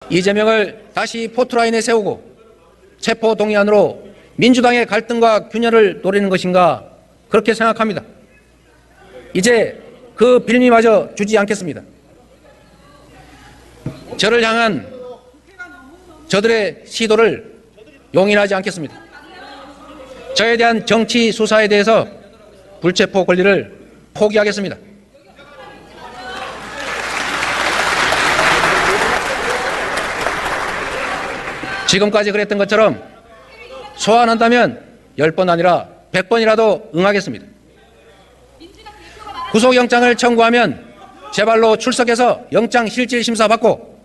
이재명을 다시 포트라인에 세우고 체포 동의안으로 민주당의 갈등과 균열을 노리는 것인가 그렇게 생각합니다. 이제 그 빌미마저 주지 않겠습니다. 저를 향한 저들의 시도를 용인하지 않겠습니다. 저에 대한 정치 수사에 대해서 불체포 권리를 포기하겠습니다. 지금까지 그랬던 것처럼 소환한다면 10번 아니라 100번이라도 응하겠습니다. 구속영장을 청구하면 제 발로 출석해서 영장 실질 심사 받고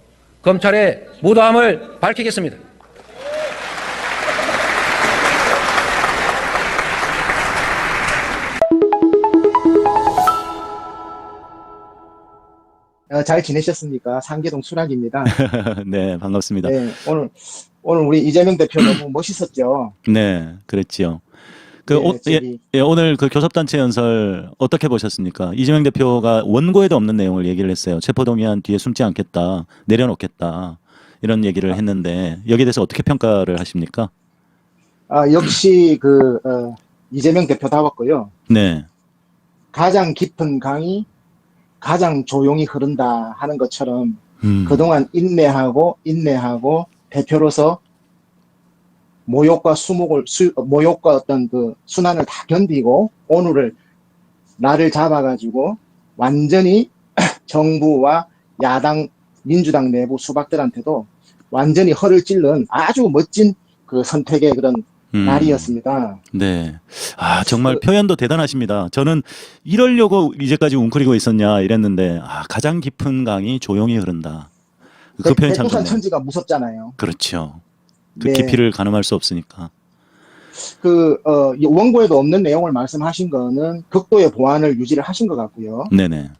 검찰의 무도함을 밝히겠습니다. 잘 지내셨습니까? 상계동 수락입니다. 네, 반갑습니다. 네, 오늘 우리 이재명 대표 너무 멋있었죠. 네, 그랬지요. 오늘 그 교섭단체 연설 어떻게 보셨습니까? 이재명 대표가 원고에도 없는 내용을 얘기를 했어요. 체포동의안 뒤에 숨지 않겠다, 내려놓겠다 이런 얘기를 했는데 여기에 대해서 어떻게 평가를 하십니까? 역시 이재명 대표다웠고요. 네. 가장 깊은 강이 가장 조용히 흐른다 하는 것처럼 그동안 인내하고 대표로서 모욕과 모욕과 어떤 그 순환을 다 견디고 오늘을 나를 잡아가지고 완전히 정부와 야당 민주당 내부 수박들한테도 완전히 허를 찔른 아주 멋진 그 선택의 그런 날이었습니다. 네. 정말 표현도 대단하십니다. 저는 이러려고 이제까지 웅크리고 있었냐 이랬는데 가장 깊은 강이 조용히 흐른다. 그 표현 참 백두산 좋네요. 천지가 무섭잖아요. 그렇죠. 그 네. 깊이를 가늠할 수 없으니까. 원고에도 없는 내용을 말씀하신 거는 극도의 보안을 유지를 하신 것 같고요. 네네.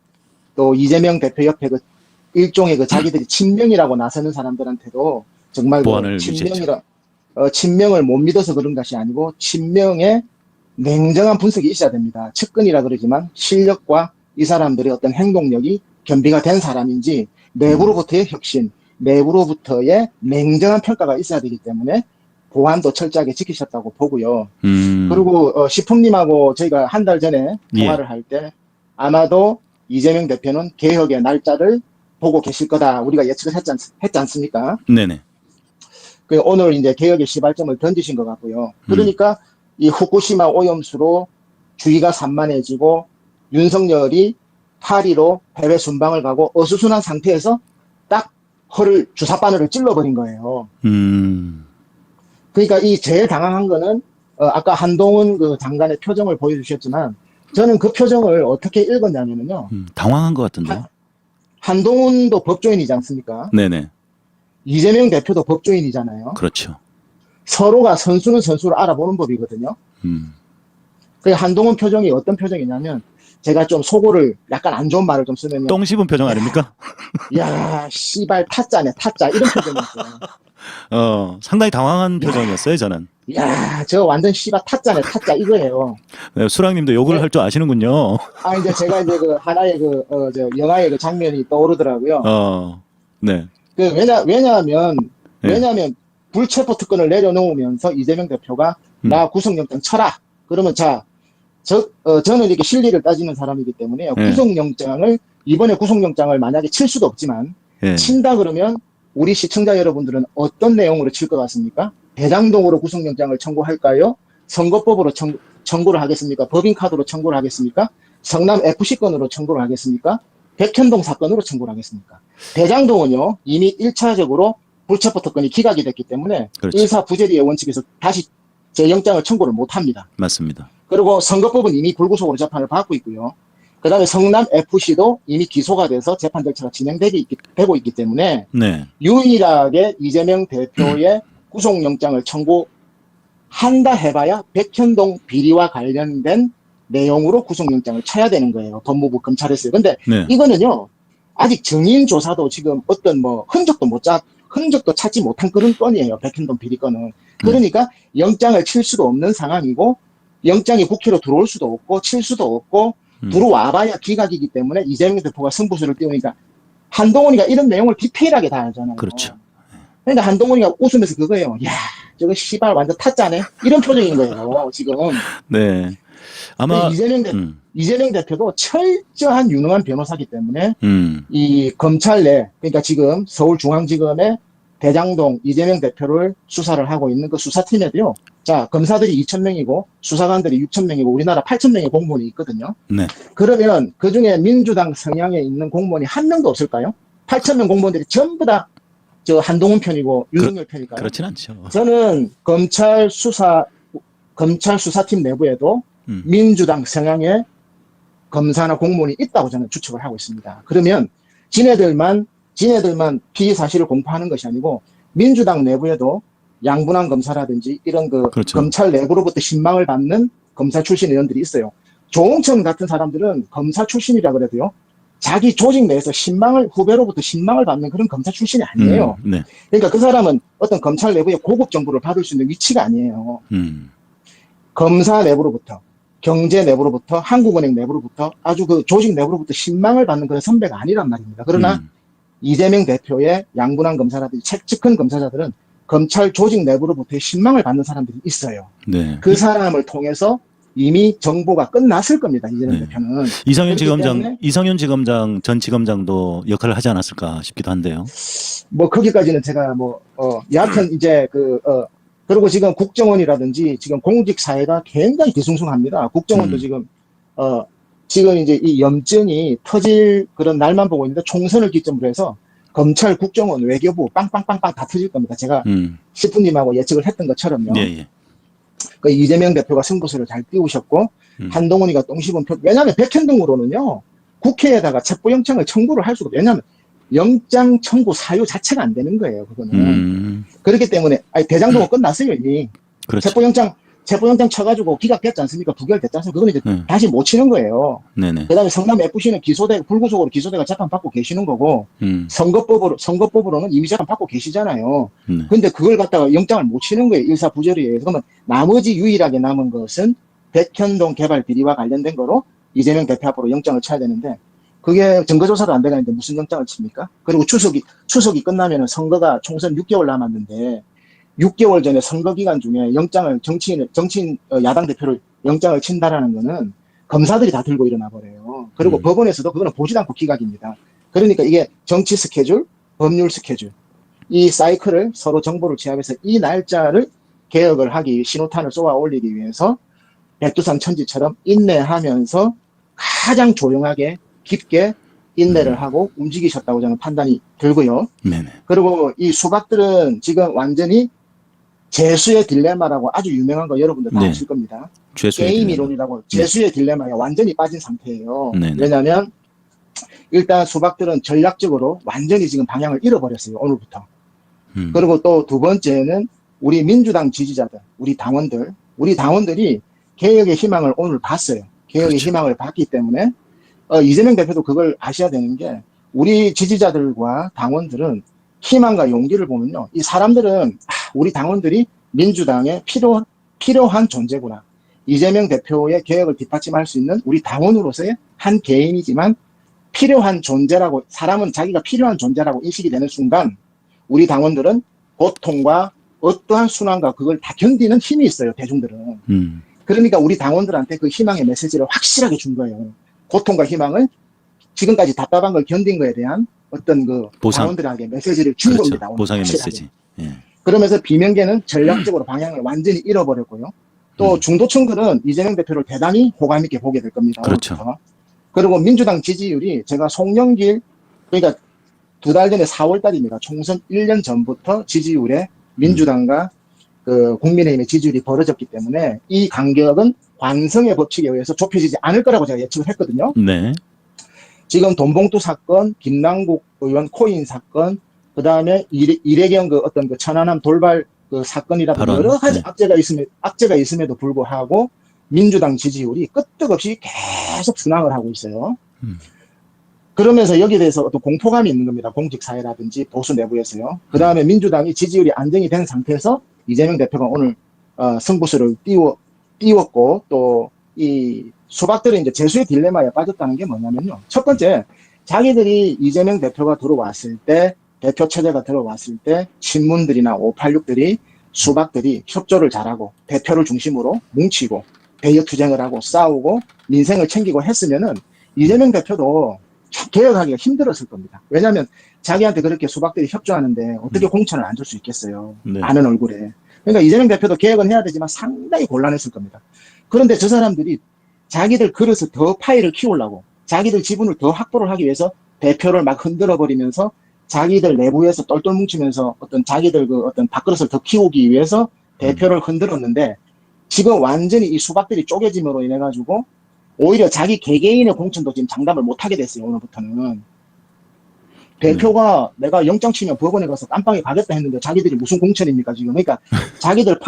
또 이재명 대표 옆에 일종의 자기들이 친명이라고 나서는 사람들한테도 정말 보안을 친명을 못 믿어서 그런 것이 아니고 친명의 냉정한 분석이 있어야 됩니다. 측근이라 그러지만 실력과 이 사람들의 어떤 행동력이 겸비가 된 사람인지 내부로부터의 혁신, 내부로부터의 냉정한 평가가 있어야 되기 때문에 보안도 철저하게 지키셨다고 보고요. 그리고 시풍님하고 저희가 한 달 전에 통화를 할 때 아마도 이재명 대표는 개혁의 날짜를 보고 계실 거다 우리가 예측을 했지 않습니까? 네네. 오늘 이제 개혁의 시발점을 던지신 것 같고요. 그러니까 이 후쿠시마 오염수로 주의가 산만해지고 윤석열이 파리로 해외 순방을 가고 어수선한 상태에서 딱 주사바늘을 찔러버린 거예요. 그러니까 이 제일 당황한 거는 아까 한동훈 그 장관의 표정을 보여주셨지만 저는 그 표정을 어떻게 읽었냐면요. 당황한 것 같은데요. 한동훈도 법조인이지 않습니까? 네네. 이재명 대표도 법조인이잖아요. 그렇죠. 서로가 선수는 선수를 알아보는 법이거든요. 그 한동훈 표정이 어떤 표정이냐면 제가 좀 속어를 약간 안 좋은 말을 좀 쓰면 똥 씹은 표정 아닙니까? 야 씨발 타짜네 타짜 이런 표정이었어요. 상당히 당황한 표정이었어요 저는. 야 저 완전 씨발 타짜네 타짜 이거예요. 네, 수랑님도 욕을 할 줄 아시는군요. 이제 제가 이제 하나의 영화의 장면이 떠오르더라고요. 네. 왜냐하면 불체포 특권을 내려놓으면서 이재명 대표가 나 구속영장 쳐라. 그러면 저는 이렇게 실리를 따지는 사람이기 때문에 이번에 구속영장을 만약에 칠 수도 없지만 친다 그러면 우리 시청자 여러분들은 어떤 내용으로 칠 것 같습니까? 대장동으로 구속영장을 청구할까요? 선거법으로 청구를 하겠습니까? 법인카드로 청구를 하겠습니까? 성남 FC 건으로 청구를 하겠습니까? 백현동 사건으로 청구를 하겠습니까? 대장동은요 이미 1차적으로 불체포 특권이 기각이 됐기 때문에 그렇죠. 일사부재리의 원칙에서 다시 재영장을 청구를 못합니다. 맞습니다. 그리고 선거법은 이미 불구속으로 재판을 받고 있고요. 그 다음에 성남 FC도 이미 기소가 돼서 재판 절차가 진행되고 있기 때문에 유일하게 이재명 대표의 구속영장을 청구한다 해봐야 백현동 비리와 관련된 내용으로 구속영장을 쳐야 되는 거예요. 법무부 검찰에서요. 근데 이거는요 아직 증인 조사도 지금 어떤 흔적도 찾지 못한 그런 건이에요. 백현동 비리 건은. 그러니까 영장을 칠 수도 없는 상황이고 영장이 국회로 들어올 수도 없고 칠 수도 없고 들어와봐야 기각이기 때문에 이재명 대표가 승부수를 띄우니까 한동훈이가 이런 내용을 디테일하게 다 알잖아요. 그렇죠. 그러니까 한동훈이가 웃으면서 그거예요. 야, 저거 씨발 완전 타짜네. 이런 표정인 거예요, 지금. 네. 아마 이재명 대표도 철저한 유능한 변호사기 때문에 음, 이 검찰 내, 그러니까 지금 서울중앙지검의 대장동 이재명 대표를 수사를 하고 있는 그 수사팀에도요. 자, 검사들이 2,000명이고 수사관들이 6,000명이고 우리나라 8,000명의 공무원이 있거든요. 네. 그러면 그중에 민주당 성향에 있는 공무원이 한 명도 없을까요? 8,000명 공무원들이 전부 다 저 한동훈 편이고 윤석열 편일까요? 그렇진 않죠. 저는 검찰 수사팀 내부에도 민주당 성향의 검사나 공무원이 있다고 저는 추측을 하고 있습니다. 그러면 지네들만 피의 사실을 공표하는 것이 아니고 민주당 내부에도 양분한 검사라든지 이런 그 그렇죠. 검찰 내부로부터 신망을 받는 검사 출신 의원들이 있어요. 조홍천 같은 사람들은 검사 출신이라 그래도요. 자기 조직 내에서 후배로부터 신망을 받는 그런 검사 출신이 아니에요. 네. 그러니까 그 사람은 어떤 검찰 내부의 고급 정보를 받을 수 있는 위치가 아니에요. 검사 내부로부터, 경제 내부로부터, 한국은행 내부로부터 아주 그 조직 내부로부터 신망을 받는 그런 선배가 아니란 말입니다. 그러나 이재명 대표의 양분한 검사라든지 책찍한 검사자들은 검찰 조직 내부로부터의 신망을 받는 사람들이 있어요. 네. 그 사람을 통해서 이미 정보가 끝났을 겁니다. 이재명 대표는. 이성윤 지검장 전 지검장도 역할을 하지 않았을까 싶기도 한데요. 뭐 거기까지는 제가 여하튼 이제 그리고 지금 국정원이라든지 지금 공직 사회가 굉장히 뒤숭숭합니다. 국정원도 지금 이제 이 염증이 터질 그런 날만 보고 있는데 총선을 기점으로 해서 검찰, 국정원, 외교부 빵빵빵빵 다 터질 겁니다. 제가 시프님하고 예측을 했던 것처럼요. 예. 그 이재명 대표가 승부수를 잘 띄우셨고 한동훈이가 똥 씹은 표. 왜냐하면 백현동으로는요. 국회에다가 체포영장을 청구를 할 수가 없어요. 왜냐하면 영장 청구 사유 자체가 안 되는 거예요. 그거는. 그렇기 때문에 대장동은 끝났어요 이미. 그렇죠. 체포영장 쳐가지고 기각됐지 않습니까? 부결됐지 않습니까? 그건 이제 다시 못 치는 거예요. 네네. 그다음에 성남 FC는 불구속으로 기소돼가 재판 받고 계시는 거고 선거법으로는 이미 재판 받고 계시잖아요. 근데 그걸 갖다가 영장을 못 치는 거예요. 일사부재리에. 그러면 나머지 유일하게 남은 것은 백현동 개발 비리와 관련된 거로 이재명 대표 앞으로 영장을 쳐야 되는데 그게 증거조사도 안 돼가 있는데 무슨 영장을 칩니까? 그리고 추석이 끝나면은 선거가 총선 6개월 남았는데 6개월 전에 선거 기간 중에 영장을 정치인 야당 대표를 영장을 친다라는 거는 검사들이 다 들고 일어나 버려요. 그리고 법원에서도 그거는 보지도 않고 기각입니다. 그러니까 이게 정치 스케줄, 법률 스케줄 이 사이클을 서로 정보를 취합해서 이 날짜를 개혁을 하기 신호탄을 쏘아 올리기 위해서 백두산 천지처럼 인내하면서 가장 조용하게 깊게 인내를 하고 움직이셨다고 저는 판단이 들고요. 네네. 그리고 이 수박들은 지금 완전히 재수의 딜레마라고 아주 유명한 거 여러분들 다 아실 겁니다. 게임 이론이라고 재수의 딜레마에 완전히 빠진 상태예요. 왜냐하면 일단 수박들은 전략적으로 완전히 지금 방향을 잃어버렸어요. 오늘부터. 그리고 또 두 번째는 우리 민주당 지지자들, 우리 당원들이 개혁의 희망을 오늘 봤어요. 개혁의 희망을 봤기 때문에 이재명 대표도 그걸 아셔야 되는 게 우리 지지자들과 당원들은 희망과 용기를 보면요. 이 사람들은 우리 당원들이 민주당에 필요한 존재구나. 이재명 대표의 개혁을 뒷받침할 수 있는 우리 당원으로서의 한 개인이지만 필요한 존재라고 사람은 자기가 필요한 존재라고 인식이 되는 순간 우리 당원들은 고통과 어떠한 순환과 그걸 다 견디는 힘이 있어요. 대중들은. 그러니까 우리 당원들한테 그 희망의 메시지를 확실하게 준 거예요. 고통과 희망을 지금까지 답답한 걸 견딘 거에 대한 어떤 그 당원들에게 메시지를 준 겁니다. 보상의 메시지. 예. 그러면서 비명계는 전략적으로 방향을 완전히 잃어버렸고요. 또 중도층들은 이재명 대표를 대단히 호감 있게 보게 될 겁니다. 그렇죠. 오늘부터. 그리고 민주당 지지율이 제가 송영길 그러니까 2달 전에 4월 달입니다. 총선 1년 전부터 지지율에 민주당과 그 국민의힘의 지지율이 벌어졌기 때문에 이 간격은 관성의 법칙에 의해서 좁혀지지 않을 거라고 제가 예측을 했거든요. 네. 지금 돈봉투 사건, 김남국 의원 코인 사건, 그 다음에 이래경 그 어떤 그 천안함 돌발 그 사건이라든지 여러 가지 악재가 있음에도 불구하고 민주당 지지율이 끄떡없이 계속 순항을 하고 있어요. 그러면서 여기에 대해서 어떤 공포감이 있는 겁니다. 공직사회라든지 보수 내부에서요. 그 다음에 민주당이 지지율이 안정이 된 상태에서 이재명 대표가 오늘 승부수를 띄웠고 또 이 수박들은 이제 재수의 딜레마에 빠졌다는 게 뭐냐면요. 첫 번째, 자기들이 이재명 대표가 들어왔을 때 대표 체제가 들어왔을 때 친문들이나 586들이 수박들이 협조를 잘하고 대표를 중심으로 뭉치고 대여 투쟁을 하고 싸우고 민생을 챙기고 했으면은 이재명 대표도 개혁하기가 힘들었을 겁니다. 왜냐하면 자기한테 그렇게 수박들이 협조하는데 어떻게 공천을 안 줄 수 있겠어요. 네. 아는 얼굴에. 그러니까 이재명 대표도 개혁은 해야 되지만 상당히 곤란했을 겁니다. 그런데 저 사람들이 자기들 그릇을 더 파이를 키우려고 자기들 지분을 더 확보를 하기 위해서 대표를 막 흔들어 버리면서 자기들 내부에서 똘똘 뭉치면서 어떤 자기들 그 어떤 밥그릇을 더 키우기 위해서 대표를 흔들었는데 지금 완전히 이 수박들이 쪼개짐으로 인해 가지고 오히려 자기 개개인의 공천도 지금 장담을 못하게 됐어요. 오늘부터는. 대표가 내가 영장 치면 법원에 가서 깜빵에 가겠다 했는데 자기들이 무슨 공천입니까 지금. 그러니까 자기들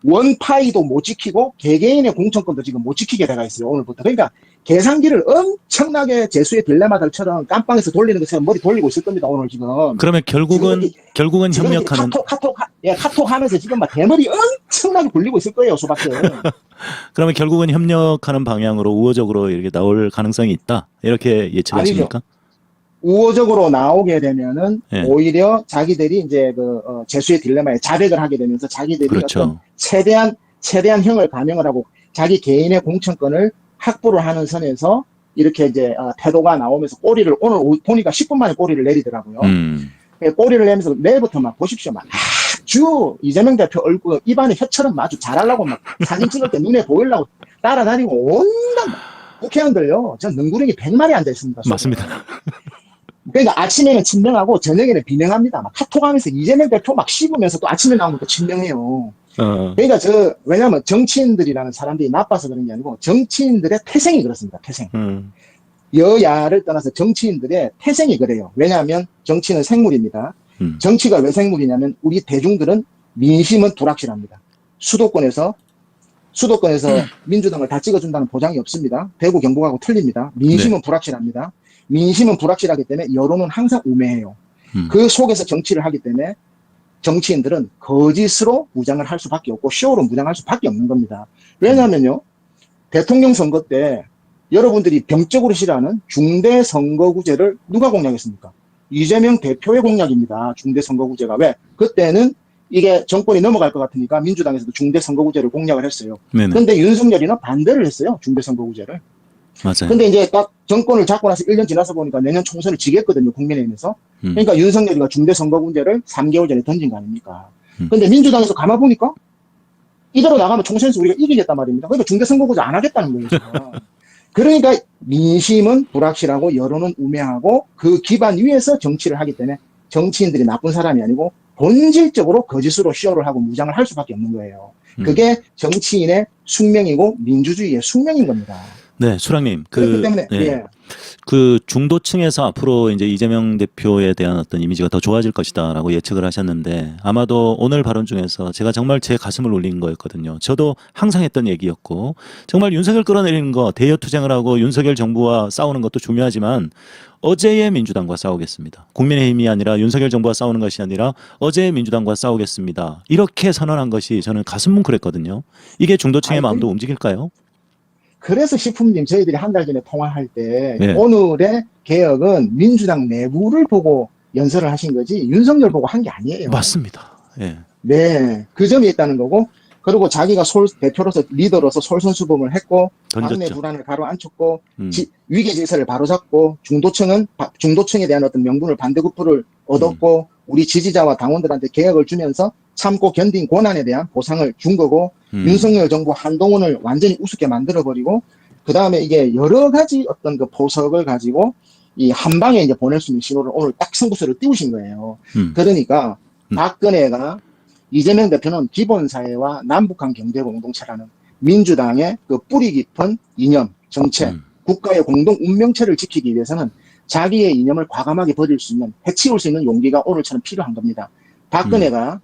원파이도 못 지키고 개개인의 공천권도 지금 못 지키게 돼가 있어요. 오늘부터. 그러니까 계산기를 엄청나게 재수의 딜레마들처럼 깜빵에서 돌리는 것처럼 머리 돌리고 있을 겁니다. 오늘 지금. 그러면 결국은 지금 협력하는 카톡 하면서 지금 막 대머리 엄청나게 굴리고 있을 거예요. 수박들. 그러면 결국은 협력하는 방향으로 우호적으로 이렇게 나올 가능성이 있다. 이렇게 예측하십니까? 우호적으로 나오게 되면은 예. 오히려 자기들이 이제 재수의 딜레마에 자백을 하게 되면서 자기들이 그렇죠. 어떤 최대한 형을 감형을 하고 자기 개인의 공천권을 확보를 하는 선에서 이렇게 이제 태도가 나오면서 꼬리를 오늘 보니까 10분 만에 꼬리를 내리더라고요. 꼬리를 내면서 내일부터 막 보십시오. 막 아주 이재명 대표 얼굴 입안에 혀처럼 아주 잘하려고 막 사진 찍을 때 눈에 보이려고 따라다니고 온갖 국회의원들요. 전 능구렁이 100마리 앉아 있습니다. 맞습니다. 그러니까 아침에는 친명하고 저녁에는 비명합니다. 막 카톡하면서 이재명 대표 막 씹으면서 또 아침에 나오면 또 친명해요. 그러니까 왜냐면 정치인들이라는 사람들이 나빠서 그런 게 아니고 정치인들의 태생이 그렇습니다. 태생. 여야를 떠나서 정치인들의 태생이 그래요. 왜냐하면 정치는 생물입니다. 정치가 왜 생물이냐면 우리 대중들은 민심은 불확실합니다. 수도권에서 민주당을 다 찍어준다는 보장이 없습니다. 대구 경북하고 틀립니다. 민심은 불확실합니다. 민심은 불확실하기 때문에 여론은 항상 우매해요. 그 속에서 정치를 하기 때문에 정치인들은 거짓으로 무장을 할 수밖에 없고 쇼로 무장할 수밖에 없는 겁니다. 왜냐하면요. 대통령 선거 때 여러분들이 병적으로 싫어하는 중대선거구제를 누가 공약했습니까? 이재명 대표의 공약입니다. 중대선거구제가. 왜? 그때는 이게 정권이 넘어갈 것 같으니까 민주당에서도 중대선거구제를 공약을 했어요. 그런데 윤석열이는 반대를 했어요. 중대선거구제를. 맞아요. 근데 이제 딱 정권을 잡고 나서 1년 지나서 보니까 내년 총선을 지겠거든요. 국민의힘에서. 그러니까 윤석열이가 중대선거구제를 3개월 전에 던진 거 아닙니까? 근데 민주당에서 가만 보니까 이대로 나가면 총선에서 우리가 이기겠단 말입니다. 그러니까 중대선거구제 안 하겠다는 거예요. 지금. 그러니까 민심은 불확실하고 여론은 우매하고 그 기반 위에서 정치를 하기 때문에 정치인들이 나쁜 사람이 아니고 본질적으로 거짓으로 쇼를 하고 무장을 할 수밖에 없는 거예요. 그게 정치인의 숙명이고 민주주의의 숙명인 겁니다. 네, 수랑님. 그렇기 때문에 예. 그 중도층에서 앞으로 이제 이재명 대표에 대한 어떤 이미지가 더 좋아질 것이다라고 예측을 하셨는데 아마도 오늘 발언 중에서 제가 정말 제 가슴을 울린 거였거든요. 저도 항상 했던 얘기였고 정말 윤석열 끌어내리는 거 대여 투쟁을 하고 윤석열 정부와 싸우는 것도 중요하지만 어제의 민주당과 싸우겠습니다. 국민의힘이 아니라 윤석열 정부와 싸우는 것이 아니라 어제의 민주당과 싸우겠습니다. 이렇게 선언한 것이 저는 가슴 뭉클했거든요. 이게 중도층의 마음도 움직일까요? 그래서 식품님 저희들이 한 달 전에 통화할 때 네. 오늘의 개혁은 민주당 내부를 보고 연설을 하신 거지 윤석열 보고 한 게 아니에요. 맞습니다. 예. 네, 그 점이 있다는 거고 그리고 자기가 대표로서 리더로서 솔선수범을 했고 던졌죠. 당내 불안을 가로앉혔고 위기 질서를 바로잡고 중도층에 대한 어떤 명분을 반대급부를 얻었고 우리 지지자와 당원들한테 개혁을 주면서 참고 견딘 고난에 대한 보상을 준 거고 윤석열 정부 한동훈을 완전히 우습게 만들어버리고 그 다음에 이게 여러 가지 어떤 그 보석을 가지고 이 한 방에 이제 보낼 수 있는 신호를 오늘 딱 승부수를 띄우신 거예요. 그러니까 박근혜가 이재명 대표는 기본사회와 남북한 경제공동체라는 민주당의 그 뿌리 깊은 이념, 정책, 국가의 공동 운명체를 지키기 위해서는 자기의 이념을 과감하게 버릴 수 있는, 해치울 수 있는 용기가 오늘처럼 필요한 겁니다. 박근혜가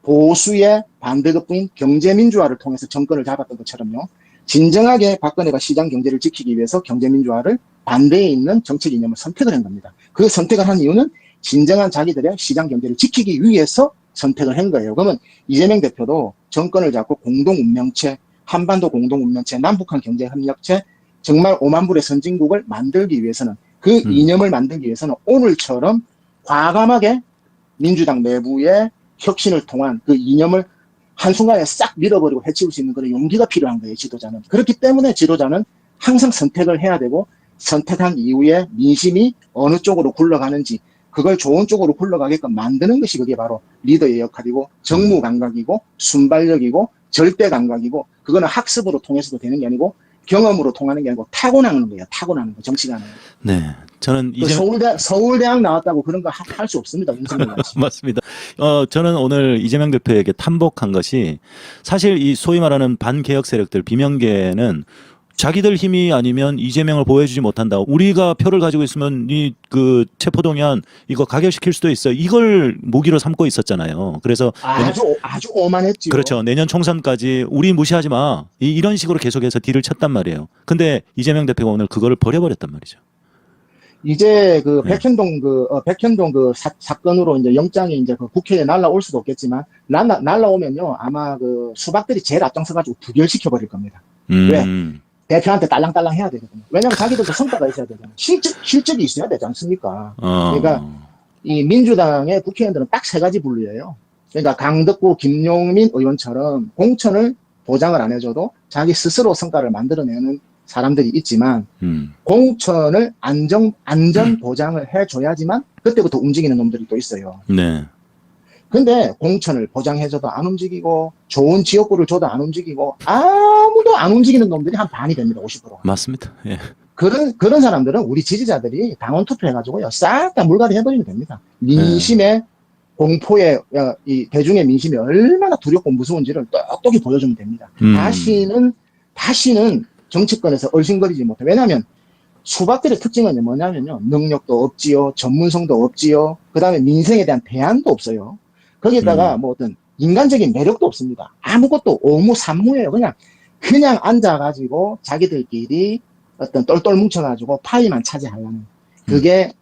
보수의 반대급부인 경제민주화를 통해서 정권을 잡았던 것처럼요. 진정하게 박근혜가 시장 경제를 지키기 위해서 경제민주화를 반대에 있는 정책 이념을 선택을 한 겁니다. 그 선택을 한 이유는 진정한 자기들의 시장 경제를 지키기 위해서 선택을 한 거예요. 그러면 이재명 대표도 정권을 잡고 공동운명체, 한반도 공동운명체, 남북한 경제협력체, 정말 5만 불의 선진국을 만들기 위해서는 그 이념을 만들기 위해서는 오늘처럼 과감하게 민주당 내부의 혁신을 통한 그 이념을 한순간에 싹 밀어버리고 해치울 수 있는 그런 용기가 필요한 거예요, 지도자는. 그렇기 때문에 지도자는 항상 선택을 해야 되고 선택한 이후에 민심이 어느 쪽으로 굴러가는지 그걸 좋은 쪽으로 굴러가게끔 만드는 것이 그게 바로 리더의 역할이고 정무 감각이고 순발력이고 절대 감각이고 그거는 학습으로 통해서도 되는 게 아니고 경험으로 통하는 게 아니고 타고나는 거예요. 타고나는 거, 정치가 하는 거. 네. 저는 그 서울대학 나왔다고 그런 거 할 수 없습니다. 윤석열 맞습니다. 저는 오늘 이재명 대표에게 탐복한 것이 사실 이 소위 말하는 반개혁 세력들 비명계는 자기들 힘이 아니면 이재명을 보호해주지 못한다. 우리가 표를 가지고 있으면 이 그 체포동의안 이거 가결시킬 수도 있어요. 이걸 무기로 삼고 있었잖아요. 그래서 아주 오만했죠. 그렇죠. 내년 총선까지 우리 무시하지 마. 이런 식으로 계속해서 딜을 쳤단 말이에요. 근데 이재명 대표가 오늘 그거를 버려버렸단 말이죠. 이제 그 백현동 사건으로 이제 영장이 이제 그 국회에 날라올 수도 없겠지만 날라오면요 아마 그 수박들이 제일 앞장서가지고 부결시켜 버릴 겁니다. 왜? 대표한테 딸랑딸랑 해야 되거든요. 왜냐하면 자기들도 성과가 있어야 되잖아요. 실적이 있어야 되지 않습니까? 그러니까 이 민주당의 국회의원들은 딱 세 가지 분류예요. 그러니까 강덕구, 김용민 의원처럼 공천을 보장을 안 해줘도 자기 스스로 성과를 만들어내는 사람들이 있지만 공천을 안전 보장을 해줘야지만 그때부터 움직이는 놈들이 또 있어요. 네. 근데 공천을 보장해줘도 안 움직이고 좋은 지역구를 줘도 안 움직이고 아무도 안 움직이는 놈들이 한 반이 됩니다. 50%. 맞습니다. 예. 그런 사람들은 우리 지지자들이 당원 투표해가지고요 싹 다 물갈이 해버리면 됩니다. 민심의 공포에 이 대중의 민심이 얼마나 두렵고 무서운지를 똑똑히 보여주면 됩니다. 다시는 정치권에서 얼씬거리지 못해. 왜냐하면 수박들의 특징은 뭐냐면요. 능력도 없지요. 전문성도 없지요. 그 다음에 민생에 대한 대안도 없어요. 거기다가 뭐 어떤 인간적인 매력도 없습니다. 아무것도 오무산무예요. 그냥 앉아가지고 자기들끼리 어떤 똘똘 뭉쳐가지고 파이만 차지하려는 그게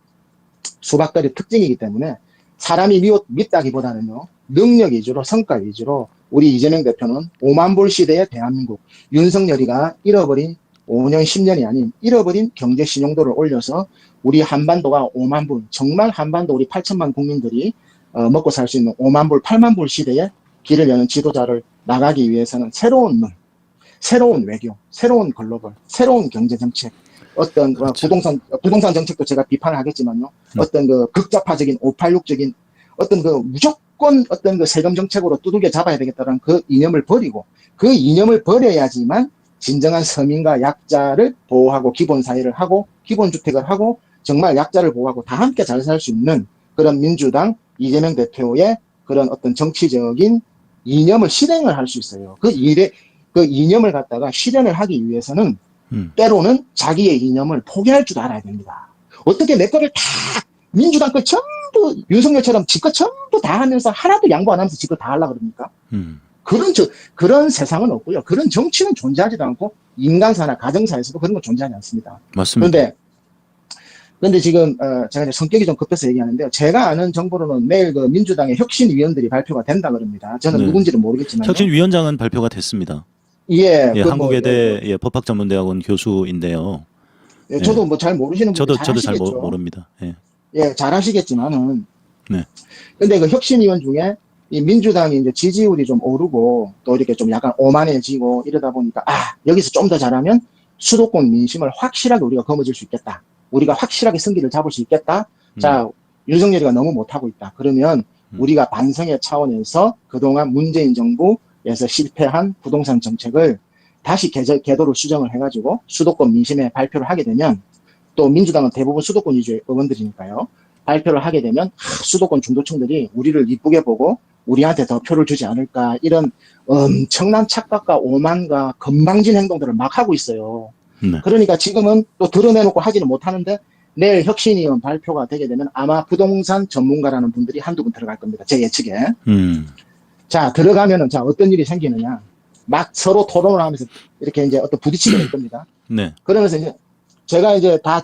수박들의 특징이기 때문에 사람이 믿다기보다는요. 능력 위주로 성과 위주로 우리 이재명 대표는 5만 불 시대의 대한민국 윤석열이가 잃어버린 5년 10년이 아닌 잃어버린 경제 신용도를 올려서 우리 한반도가 5만 불 정말 한반도 우리 8천만 국민들이 먹고 살 수 있는 5만 불 8만 불 시대에 길을 여는 지도자를 나가기 위해서는 새로운 눈 새로운 외교 새로운 글로벌 새로운 경제 정책 어떤 그렇죠. 부동산 정책도 제가 비판을 하겠지만요 어떤 그 극좌파적인 586적인 어떤 그 무조건 어떤 그 세금 정책으로 두들겨 잡아야 되겠다는 그 이념을 버리고 그 이념을 버려야지만 진정한 서민과 약자를 보호하고 기본 사회를 하고 기본 주택을 하고 정말 약자를 보호하고 다 함께 잘 살 수 있는 그런 민주당 이재명 대표의 그런 어떤 정치적인 이념을 실행을 할 수 있어요. 그 이념을 갖다가 실현을 하기 위해서는 때로는 자기의 이념을 포기할 줄 알아야 됩니다. 어떻게 내 거를 다 민주당 거 전부 윤석열처럼 지 거 전부 다 하면서 하나도 양보 안 하면서 지 거 다 하려고 그럽니까? 그런 세상은 없고요. 그런 정치는 존재하지도 않고 인간사나 가정사에서도 그런 건 존재하지 않습니다. 맞습니다. 그런데 지금 제가 이제 성격이 좀 급해서 얘기하는데요. 제가 아는 정보로는 내일 그 민주당의 혁신위원들이 발표가 된다 그럽니다. 저는 누군지는 모르겠지만 혁신위원장은 발표가 됐습니다. 예, 한국외대 법학전문대학원 교수인데요. 예, 저도 뭐 잘 모르시는 분들 저도 잘 모릅니다. 예, 잘 하시겠지만은. 네. 근데 그 혁신위원 중에 이 민주당이 이제 지지율이 좀 오르고 또 이렇게 좀 약간 오만해지고 이러다 보니까 여기서 좀 더 잘하면 수도권 민심을 확실하게 우리가 거머쥘 수 있겠다. 우리가 확실하게 승기를 잡을 수 있겠다. 자, 윤석열이가 너무 못하고 있다. 그러면 우리가 반성의 차원에서 그동안 문재인 정부에서 실패한 부동산 정책을 다시 궤도를 수정을 해가지고 수도권 민심에 발표를 하게 되면 또 민주당은 대부분 수도권 위주의 의원들이니까요. 발표를 하게 되면 수도권 중도층들이 우리를 이쁘게 보고 우리한테 더 표를 주지 않을까 이런 엄청난 착각과 오만과 건방진 행동들을 막 하고 있어요. 그러니까 지금은 또 드러내놓고 하지는 못하는데 내일 혁신위원 발표가 되게 되면 아마 부동산 전문가라는 분들이 한두 분 들어갈 겁니다. 제 예측에. 자, 들어가면은 자, 어떤 일이 생기느냐. 막 서로 토론을 하면서 이렇게 이제 어떤 부딪히게 될 겁니다. 네. 그러면서 이제 제가 이제 다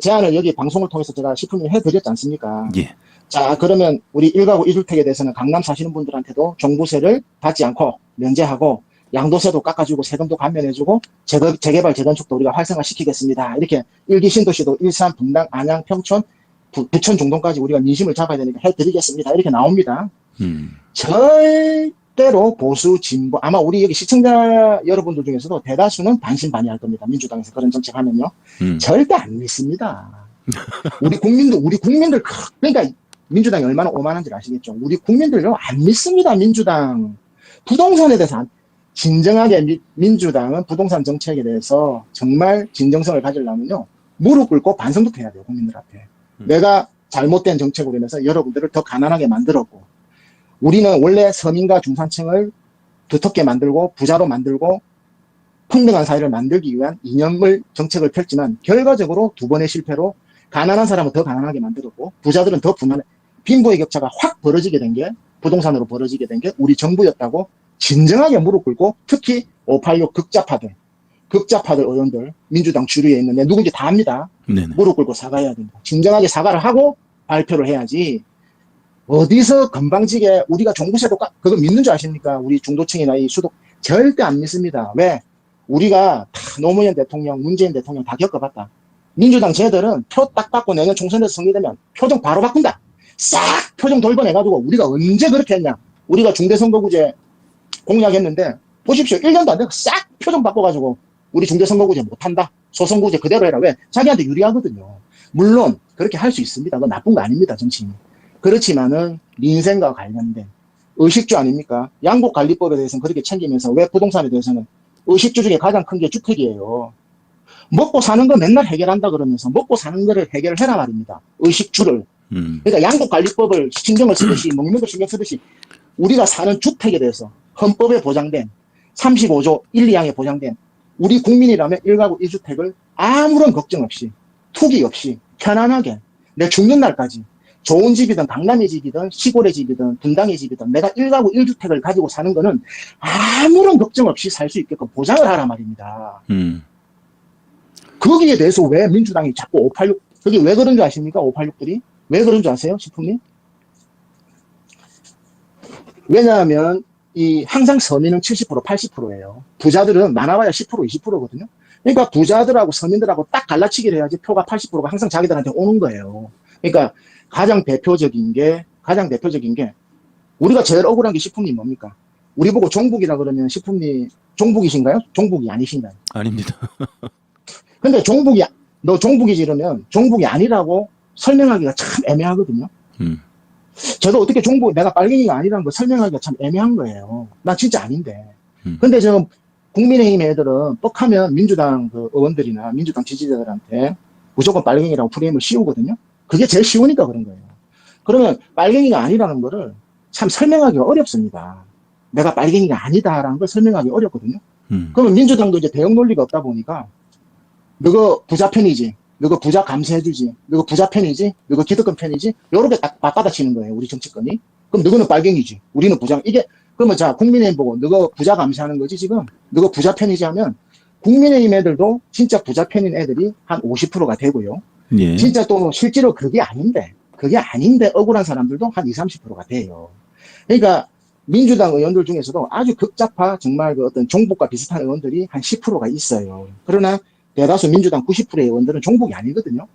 제안을 여기 방송을 통해서 제가 10분 해드렸지 않습니까? 예. 자, 그러면 우리 1가구 1주택에 대해서는 강남 사시는 분들한테도 종부세를 받지 않고 면제하고 양도세도 깎아주고 세금도 감면해주고 재개발 재건축도 우리가 활성화시키겠습니다. 이렇게 일기 신도시도 일산, 분당, 안양, 평촌 부천 중동까지 우리가 민심을 잡아야 되니까 해드리겠습니다. 이렇게 나옵니다. 음. 절대로 보수 진보 아마 우리 여기 시청자 여러분들 중에서도 대다수는 반신반의할 겁니다. 민주당에서 그런 정책 하면요. 절대 안 믿습니다. 우리 국민들 그러니까 민주당이 얼마나 오만한지 아시겠죠. 우리 국민들은 안 믿습니다. 민주당 부동산에 대해서 진정하게 민주당은 부동산 정책에 대해서 정말 진정성을 가지려면요. 무릎 꿇고 반성부터 해야 돼요. 국민들 앞에. 내가 잘못된 정책으로 인해서 여러분들을 더 가난하게 만들었고 우리는 원래 서민과 중산층을 두텁게 만들고 부자로 만들고 평등한 사회를 만들기 위한 이념을 정책을 펼지만 결과적으로 두 번의 실패로 가난한 사람은 더 가난하게 만들었고 부자들은 더 빈부의 격차가 확 벌어지게 된 게 부동산으로 벌어지게 된 게 우리 정부였다고 진정하게 무릎 꿇고 특히 586 극좌파들 의원들 민주당 주류에 있는 데 누군지 다 압니다. 네네. 무릎 꿇고 사과해야 됩니다. 진정하게 사과를 하고 발표를 해야지 어디서 건방지게 우리가 종부세도 그거 믿는 줄 아십니까? 우리 중도층이나 이 수도 절대 안 믿습니다. 왜? 우리가 다 노무현 대통령, 문재인 대통령 다 겪어봤다. 민주당 쟤들은 표 딱 받고 내년 총선에서 승리되면 표정 바로 바꾼다. 싹 표정 돌려내가지고 우리가 언제 그렇게 했냐. 우리가 중대선거구제 공약했는데 보십시오. 1년도 안 되고 싹 표정 바꿔가지고 우리 중대선거구제 못한다. 소선구제 그대로 해라. 왜? 자기한테 유리하거든요. 물론 그렇게 할 수 있습니다. 그건 나쁜 거 아닙니다. 정치인이. 그렇지만은 민생과 관련된 의식주 아닙니까? 양곡관리법에 대해서는 그렇게 챙기면서 왜 부동산에 대해서는 의식주 중에 가장 큰 게 주택이에요. 먹고 사는 거 맨날 해결한다 그러면서 먹고 사는 거를 해결해라 말입니다. 의식주를. 그러니까 양곡관리법을 신경을 쓰듯이 먹는 거 신경 쓰듯이 우리가 사는 주택에 대해서 헌법에 보장된 35조 1, 2항에 보장된 우리 국민이라면 1가구 1주택을 아무런 걱정 없이 투기 없이 편안하게 내 죽는 날까지 좋은 집이든 강남의 집이든 시골의 집이든 분당의 집이든 내가 1가구 1주택을 가지고 사는 거는 아무런 걱정 없이 살 수 있게끔 보장을 하란 말입니다. 거기에 대해서 왜 민주당이 자꾸 586 그게 왜 그런 줄 아십니까? 586들이 왜 그런 줄 아세요? 식품님? 왜냐하면 항상 서민은 70% 80%예요. 부자들은 많아봐야 10% 20%거든요. 그러니까 부자들하고 서민들하고 딱 갈라치기를 해야지 표가 80%가 항상 자기들한테 오는 거예요. 그러니까 가장 대표적인 게 우리가 제일 억울한 게 식품님 뭡니까? 우리 보고 종북이라 그러면 식품님 종북이신가요? 종북이 아니신가요? 아닙니다. 근데 너 종북이지 이러면 종북이 아니라고 설명하기가 참 애매하거든요. 저도 어떻게 내가 빨갱이가 아니라는 걸 설명하기가 참 애매한 거예요. 난 진짜 아닌데. 근데 저 국민의힘 애들은 뻑하면 민주당 그 의원들이나 민주당 지지자들한테 무조건 빨갱이라고 프레임을 씌우거든요. 그게 제일 쉬우니까 그런 거예요. 그러면 빨갱이가 아니라는 거를 참 설명하기가 어렵습니다. 내가 빨갱이가 아니다라는 걸 설명하기 어렵거든요. 그러면 민주당도 이제 대응 논리가 없다 보니까 너가 부자 편이지, 너가 부자 감세해주지, 너가 부자 편이지, 너가 기득권 편이지, 요렇게 딱 맞받아치는 거예요, 우리 정치권이. 그럼 너는 빨갱이지, 우리는 부자. 이게 그러면 자 국민의힘 보고 너가 부자 감세하는 거지 지금, 너가 부자 편이지 하면 국민의힘 애들도 진짜 부자 편인 애들이 한 50%가 되고요. 예. 진짜 또 실제로 그게 아닌데 억울한 사람들도 한 20, 30%가 돼요. 그러니까 민주당 의원들 중에서도 아주 극좌파 정말 그 어떤 종북과 비슷한 의원들이 한 10%가 있어요. 그러나 대다수 민주당 90%의 의원들은 종북이 아니거든요.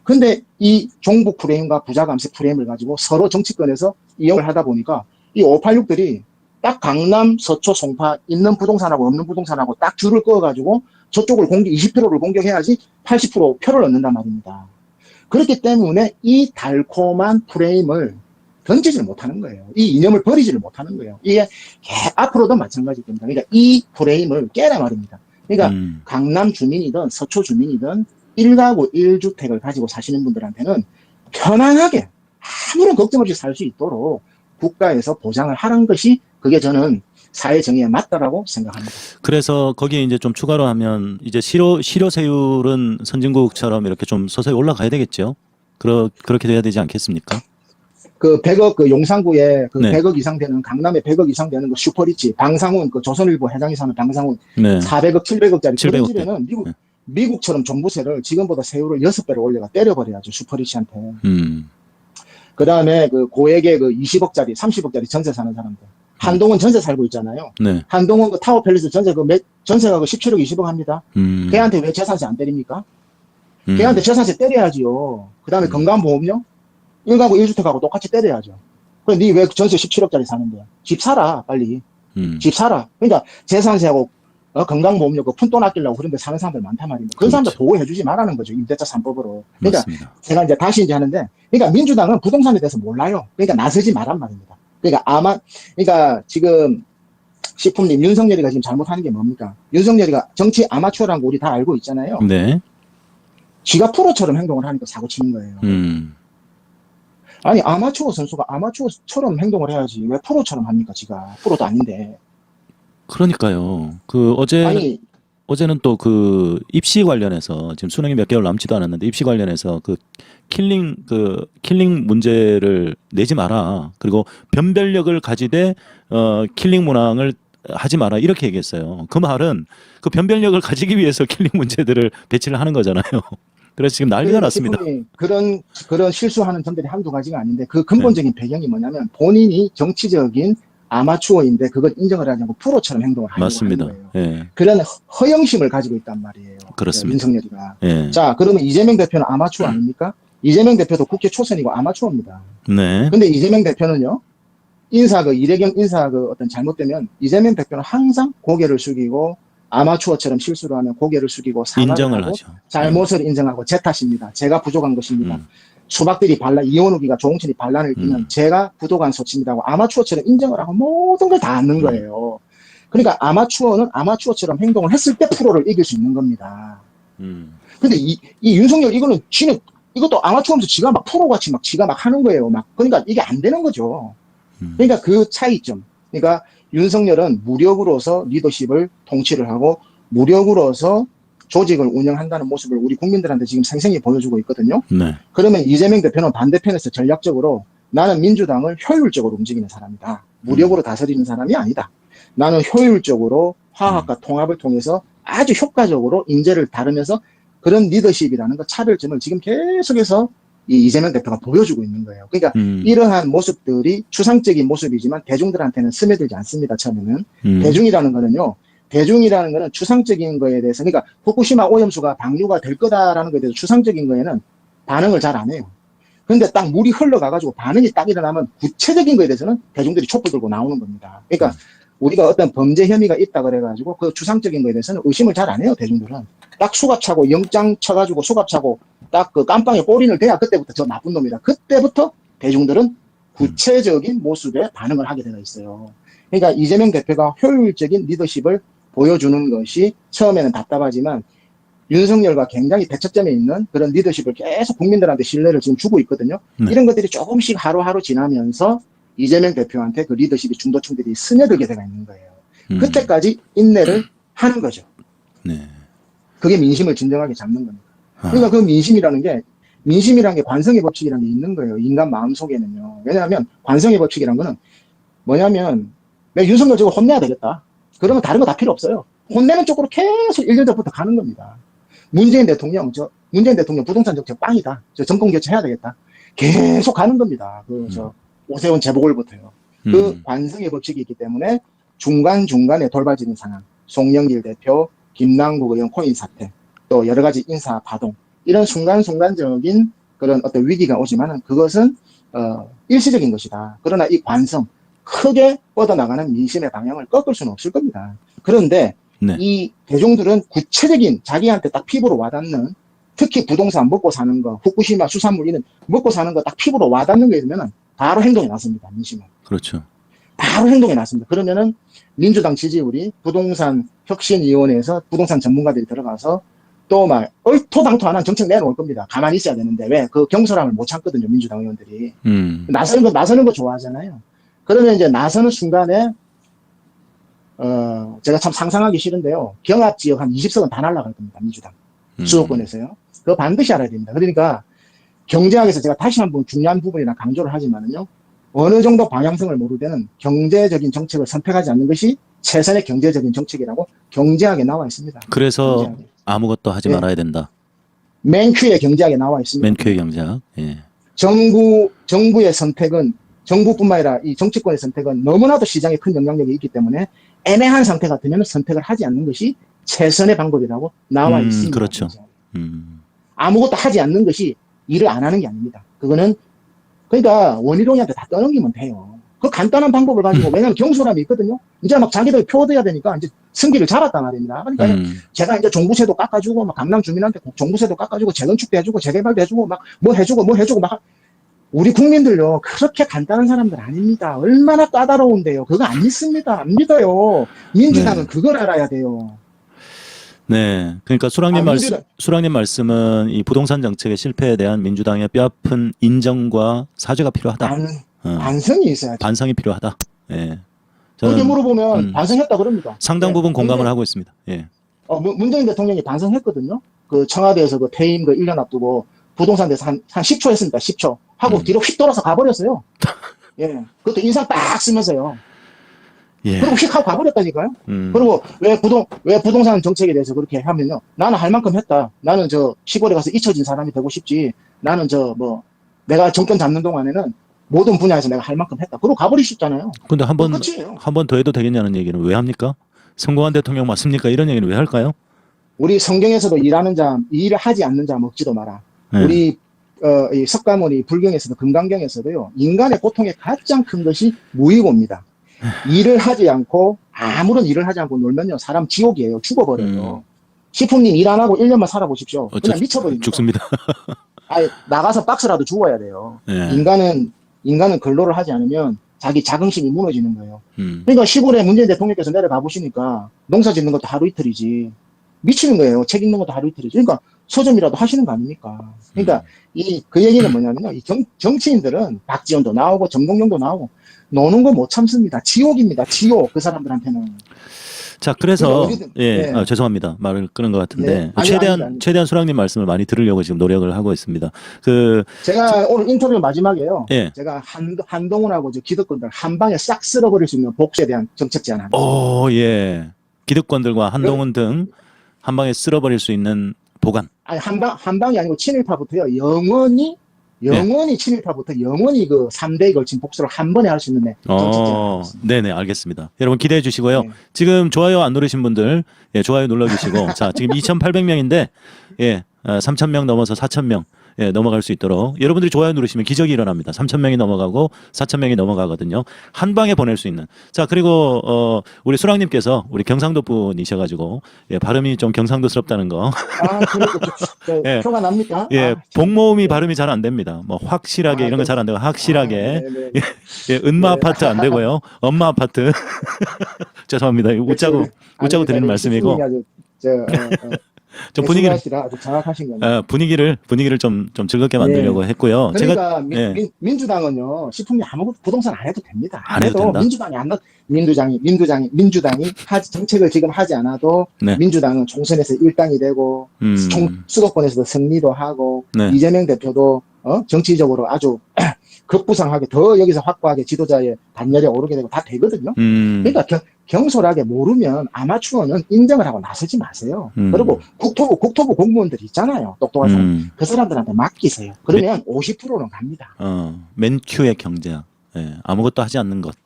근데 이 종북 프레임과 부자 감세 프레임을 가지고 서로 정치권에서 이용을 하다 보니까 이 586들이 딱 강남, 서초, 송파 있는 부동산하고 없는 부동산하고 딱 줄을 그어가지고 저쪽을 20%를 공격해야지 80% 표를 얻는단 말입니다. 그렇기 때문에 이 달콤한 프레임을 던지지를 못하는 거예요. 이 이념을 버리지를 못하는 거예요. 이게 앞으로도 마찬가지일 겁니다. 그러니까 이 프레임을 깨라 말입니다. 그러니까 강남 주민이든 서초 주민이든 1가구 1주택을 가지고 사시는 분들한테는 편안하게 아무런 걱정 없이 살 수 있도록 국가에서 보장을 하는 것이 그게 저는 사회 정의에 맞다라고 생각합니다. 그래서 거기에 이제 좀 추가로 하면 이제 실효세율은 선진국처럼 이렇게 좀 서서히 올라가야 되겠죠. 그렇게 돼야 되지 않겠습니까? 그 100억 그 용산구에 그 네. 100억 이상 되는 강남에 100억 이상 되는 그 슈퍼리치 방상훈 그 조선일보 회장이 사는 방상훈 네. 400억 700억짜리 700억 그런 집에는 미국처럼 종부세를 지금보다 세율을 6배로 올려가 때려버려야죠. 슈퍼리치한테. 그 다음에 그 고액의 그 20억짜리 30억짜리 전세 사는 사람들. 한동훈 전세 살고 있잖아요. 네. 한동훈 그 타워 팰리스 전세가 그 17억 20억 합니다. 걔한테 왜 재산세 안 때립니까? 걔한테 재산세 때려야지요. 그 다음에 건강보험료? 1가구 1주택하고 똑같이 때려야죠. 그래, 니 왜 전세 17억짜리 사는데? 집 사라, 빨리. 집 사라. 그러니까 재산세하고 건강보험료 그 푼돈 아끼려고 그런 데 사는 사람들 많단 말입니다. 그런 사람들 그렇죠. 보호해주지 말라는 거죠. 임대차 3법으로. 그러니까 맞습니다. 제가 이제 다시 이제 하는데, 그러니까 민주당은 부동산에 대해서 몰라요. 그러니까 나서지 말란 말입니다. 그러니까 지금 식품님 윤석열이가 지금 잘못하는 게 뭡니까? 윤석열이가 정치 아마추어라는 거 우리 다 알고 있잖아요. 네. 지가 프로처럼 행동을 하니까 사고 치는 거예요. 아니 아마추어 선수가 아마추어처럼 행동을 해야지 왜 프로처럼 합니까? 지가 프로도 아닌데. 그러니까요. 아니 어제는 또 그 입시 관련해서 지금 수능이 몇 개월 남지도 않았는데 입시 관련해서 그 킬링 문제를 내지 마라. 그리고 변별력을 가지되 킬링 문항을 하지 마라. 이렇게 얘기했어요. 그 말은 그 변별력을 가지기 위해서 킬링 문제들을 배치를 하는 거잖아요. 그래서 지금 난리가 났습니다. 그런 실수하는 점들이 한두 가지가 아닌데 그 근본적인 배경이 뭐냐면 본인이 정치적인 아마추어인데 그걸 인정을 하지 않고 프로처럼 행동을 하려고 맞습니다. 하는 거예요. 예. 그런 허영심을 가지고 있단 말이에요. 그렇습니다. 윤석열이가. 예. 자, 그러면 이재명 대표는 아마추어 아닙니까? 이재명 대표도 국회 초선이고 아마추어입니다. 네. 근데 이재명 대표는요, 이래경 인사 어떤 잘못되면 이재명 대표는 항상 고개를 숙이고 아마추어처럼 실수를 하면 고개를 숙이고 사과를 인정을 하고 하죠. 잘못을 인정하고 제 탓입니다. 제가 부족한 것입니다. 수박들이 이원욱이가 조홍천이 반란을 끼면 제가 부도간 소치입니다 하고 아마추어처럼 인정을 하고 모든 걸 다 하는 거예요. 그러니까 아마추어는 아마추어처럼 행동을 했을 때 프로를 이길 수 있는 겁니다. 근데 이 윤석열 이것도 아마추어면서 지가 막 프로같이 막 지가 막 하는 거예요. 그러니까 이게 안 되는 거죠. 그러니까 그 차이점. 그러니까 윤석열은 무력으로서 리더십을 통치를 하고 무력으로서 조직을 운영한다는 모습을 우리 국민들한테 지금 생생히 보여주고 있거든요. 네. 그러면 이재명 대표는 반대편에서 전략적으로 나는 민주당을 효율적으로 움직이는 사람이다. 무력으로 다스리는 사람이 아니다. 나는 효율적으로 화합과 통합을 통해서 아주 효과적으로 인재를 다루면서 그런 리더십이라는 것 차별점을 지금 계속해서 이 이재명 대표가 보여주고 있는 거예요. 그러니까 이러한 모습들이 추상적인 모습이지만 대중들한테는 스며들지 않습니다. 처음에는. 대중이라는 거는 추상적인 거에 대해서, 그러니까 후쿠시마 오염수가 방류가 될 거다라는 거에 대해서 추상적인 거에는 반응을 잘 안 해요. 근데 딱 물이 흘러가가지고 반응이 딱 일어나면 구체적인 거에 대해서는 대중들이 촛불 들고 나오는 겁니다. 그러니까 우리가 어떤 범죄 혐의가 있다 그래가지고 그 추상적인 거에 대해서는 의심을 잘 안 해요, 대중들은. 딱 수갑차고 영장 쳐가지고 수갑차고 딱 그 깜빵에 꼬리를 대야 그때부터 저 나쁜 놈이다. 그때부터 대중들은 구체적인 모습에 반응을 하게 되어 있어요. 그러니까 이재명 대표가 효율적인 리더십을 보여주는 것이 처음에는 답답하지만 윤석열과 굉장히 대척점에 있는 그런 리더십을 계속 국민들한테 신뢰를 지금 주고 있거든요. 네. 이런 것들이 조금씩 하루하루 지나면서 이재명 대표한테 그 리더십이 중도층들이 스며들게 되어 있는 거예요. 그때까지 인내를 하는 거죠. 네. 그게 민심을 진정하게 잡는 겁니다. 그러니까 그 민심이라는 게 관성의 법칙이라는 게 있는 거예요. 인간 마음속에는요. 왜냐하면 관성의 법칙이라는 거는 뭐냐면 내가 윤석열 저거 혼내야 되겠다. 그러면 다른 거 다 필요 없어요. 혼내는 쪽으로 계속 1년 전부터 가는 겁니다. 문재인 대통령 부동산 정책 빵이다. 저 정권 교체해야 되겠다. 계속 가는 겁니다. 오세훈 재보궐부터요. 그 관성의 법칙이 있기 때문에 중간중간에 돌발적인 상황, 송영길 대표, 김남국 의원 코인 사태, 또 여러 가지 인사 파동, 이런 순간순간적인 그런 어떤 위기가 오지만은 그것은 일시적인 것이다. 그러나 이 관성, 크게 뻗어나가는 민심의 방향을 꺾을 수는 없을 겁니다. 그런데 네. 이 대중들은 구체적인 자기한테 딱 피부로 와닿는, 특히 부동산 먹고 사는 거, 후쿠시마 수산물 이런 먹고 사는 거 딱 피부로 와닿는 게 있으면은 바로 행동에 나섭니다. 민심은. 그렇죠. 바로 행동에 나섭니다. 그러면은 민주당 지지율이 부동산 혁신위원회에서 부동산 전문가들이 들어가서 또 막 얼토당토하는 정책 내놓을 겁니다. 가만히 있어야 되는데 왜? 그 경솔함을 못 참거든요. 민주당 의원들이. 나서는 거 좋아하잖아요. 그러면 이제 나서는 순간에 제가 참 상상하기 싫은데요. 경합지역 한 20석은 다 날아갈 겁니다. 민주당. 수도권에서요. 그거 반드시 알아야 됩니다. 그러니까 경제학에서 제가 다시 한번 중요한 부분이라 강조를 하지만은요. 어느 정도 방향성을 모를 때는 경제적인 정책을 선택하지 않는 것이 최선의 경제적인 정책이라고 경제학에 나와 있습니다. 그래서 경제학에. 아무것도 하지 말아야 된다. 맨큐의 경제학에 나와 있습니다. 맨큐의 경제학. 예. 정부의 선택은, 정부뿐만 아니라 이 정치권의 선택은 너무나도 시장에 큰 영향력이 있기 때문에 애매한 상태 같으면 선택을 하지 않는 것이 최선의 방법이라고 나와 있습니다. 그렇죠. 아무것도 하지 않는 것이 일을 안 하는 게 아닙니다. 그거는 그러니까 원희룡이한테 다 떠넘기면 돼요. 그 간단한 방법을 가지고 왜냐하면 경솔함이 있거든요. 이제 막 자기들 표 얻어야 되니까 이제 승기를 잡았단 말입니다. 그러니까 제가 이제 종부세도 깎아주고 막 강남 주민한테 종부세도 깎아주고 재건축도 해주고 재개발도 해주고 막 뭐 해주고 막 우리 국민들요 그렇게 간단한 사람들 아닙니다. 얼마나 까다로운데요. 그거 안 믿습니다. 안 믿어요. 민주당은 네. 그걸 알아야 돼요. 네. 그러니까 수랑님 말씀은 이 부동산 정책의 실패에 대한 민주당의 뼈아픈 인정과 사죄가 필요하다. 반성이 있어야죠. 반성이 필요하다. 예. 그렇게 물어보면 반성했다 그럽니다. 상당 부분 공감을 하고 있습니다. 예. 문재인 대통령이 반성했거든요. 그 청와대에서 그 퇴임 그 1년 앞두고 부동산 대해서 한 10초 했습니다. 10초. 하고 뒤로 휙 돌아서 가버렸어요. 예. 그것도 인상 딱 쓰면서요. 예. 그리고 휙 하고 가버렸다니까요. 그리고 왜 부동산 정책에 대해서 그렇게 하면요. 나는 할 만큼 했다. 나는 저 시골에 가서 잊혀진 사람이 되고 싶지. 나는 내가 정권 잡는 동안에는 모든 분야에서 내가 할 만큼 했다. 그러고 가버리셨잖아요. 근데 한 번 더 해도 되겠냐는 얘기는 왜 합니까? 성공한 대통령 맞습니까? 이런 얘기는 왜 할까요? 우리 성경에서도 일하는 자, 일을 하지 않는 자 먹지도 마라. 네. 우리 이 석가모니 불경에서도 금강경에서도요. 인간의 고통의 가장 큰 것이 무의고입니다. 일을 하지 않고 아무런 일을 하지 않고 놀면요. 사람 지옥이에요. 죽어버려요. 시풍님 일 안 하고 1년만 살아보십시오. 그냥 미쳐버립니다. 죽습니다. 아니, 나가서 박스라도 죽어야 돼요. 네. 인간은 근로를 하지 않으면 자기 자긍심이 무너지는 거예요. 그러니까 시골에 문재인 대통령께서 내려가 보시니까 농사 짓는 것도 하루 이틀이지. 미치는 거예요. 책 읽는 것도 하루 이틀이지. 그러니까 서점이라도 하시는 거 아닙니까? 그러니까 그 얘기는 뭐냐면요. 이 정치인들은 박지원도 나오고 정동영도 나오고 노는 거 못 참습니다. 지옥입니다. 지옥. 그 사람들한테는. 자, 그래서 네. 죄송합니다. 말을 끊은 것 같은데 네. 최대한 수랑님 말씀을 많이 들으려고 지금 노력을 하고 있습니다. 제가 오늘 인터뷰 마지막에요. 예. 제가 한동훈하고 기득권들 한 방에 싹 쓸어버릴 수 있는 복수에 대한 정책 제안합니다. 예. 기득권들과 한동훈 등 한 방에 쓸어버릴 수 있는 보관. 아니 한 방이 아니고 친일파부터요. 영원히 친일파부터 영원히 그 3대에 걸친 복수를 한 번에 할 수 있는 정책 제안입니다. 네네, 알겠습니다. 여러분 기대해 주시고요. 네. 지금 좋아요 안 누르신 분들 좋아요 눌러주시고 자, 지금 2,800명인데 3,000명 넘어서 4,000명 넘어갈 수 있도록 여러분들이 좋아요 누르시면 기적이 일어납니다. 3,000명이 넘어가고 4,000명이 넘어가거든요. 한 방에 보낼 수 있는. 자, 그리고 우리 수랑님께서 우리 경상도 분이셔가지고 발음이 좀 경상도스럽다는 거. 그러니까 표가 납니까? 복모음이 발음이 잘 안 됩니다. 뭐 확실하게 이런 거 잘 안 되고 확실하게. 은마 아파트 안 되고요. 엄마 아파트. 죄송합니다. 웃자고 드리는 말씀이고. 좀 분위기가 아주 정확하신 거예요. 분위기를 좀 즐겁게 만들려고 했고요. 그러니까 민주당은요, 시풍이 아무것도 부동산 안 해도 됩니다. 안 해도 된다? 민주당이 정책을 지금 하지 않아도 민주당은 총선에서 1당이 되고 수도권에서도 승리도 하고 이재명 대표도 정치적으로 아주 급부상하게 더 여기서 확고하게 지도자의 단열에 오르게 되고 다 되거든요. 그러니까 경솔하게 모르면 아마추어는 인정을 하고 나서지 마세요. 그리고 국토부 공무원들 있잖아요. 똑똑한 사람. 그 사람들한테 맡기세요. 그러면 50%는 갑니다. 맨큐의 경제. 아무것도 하지 않는 것.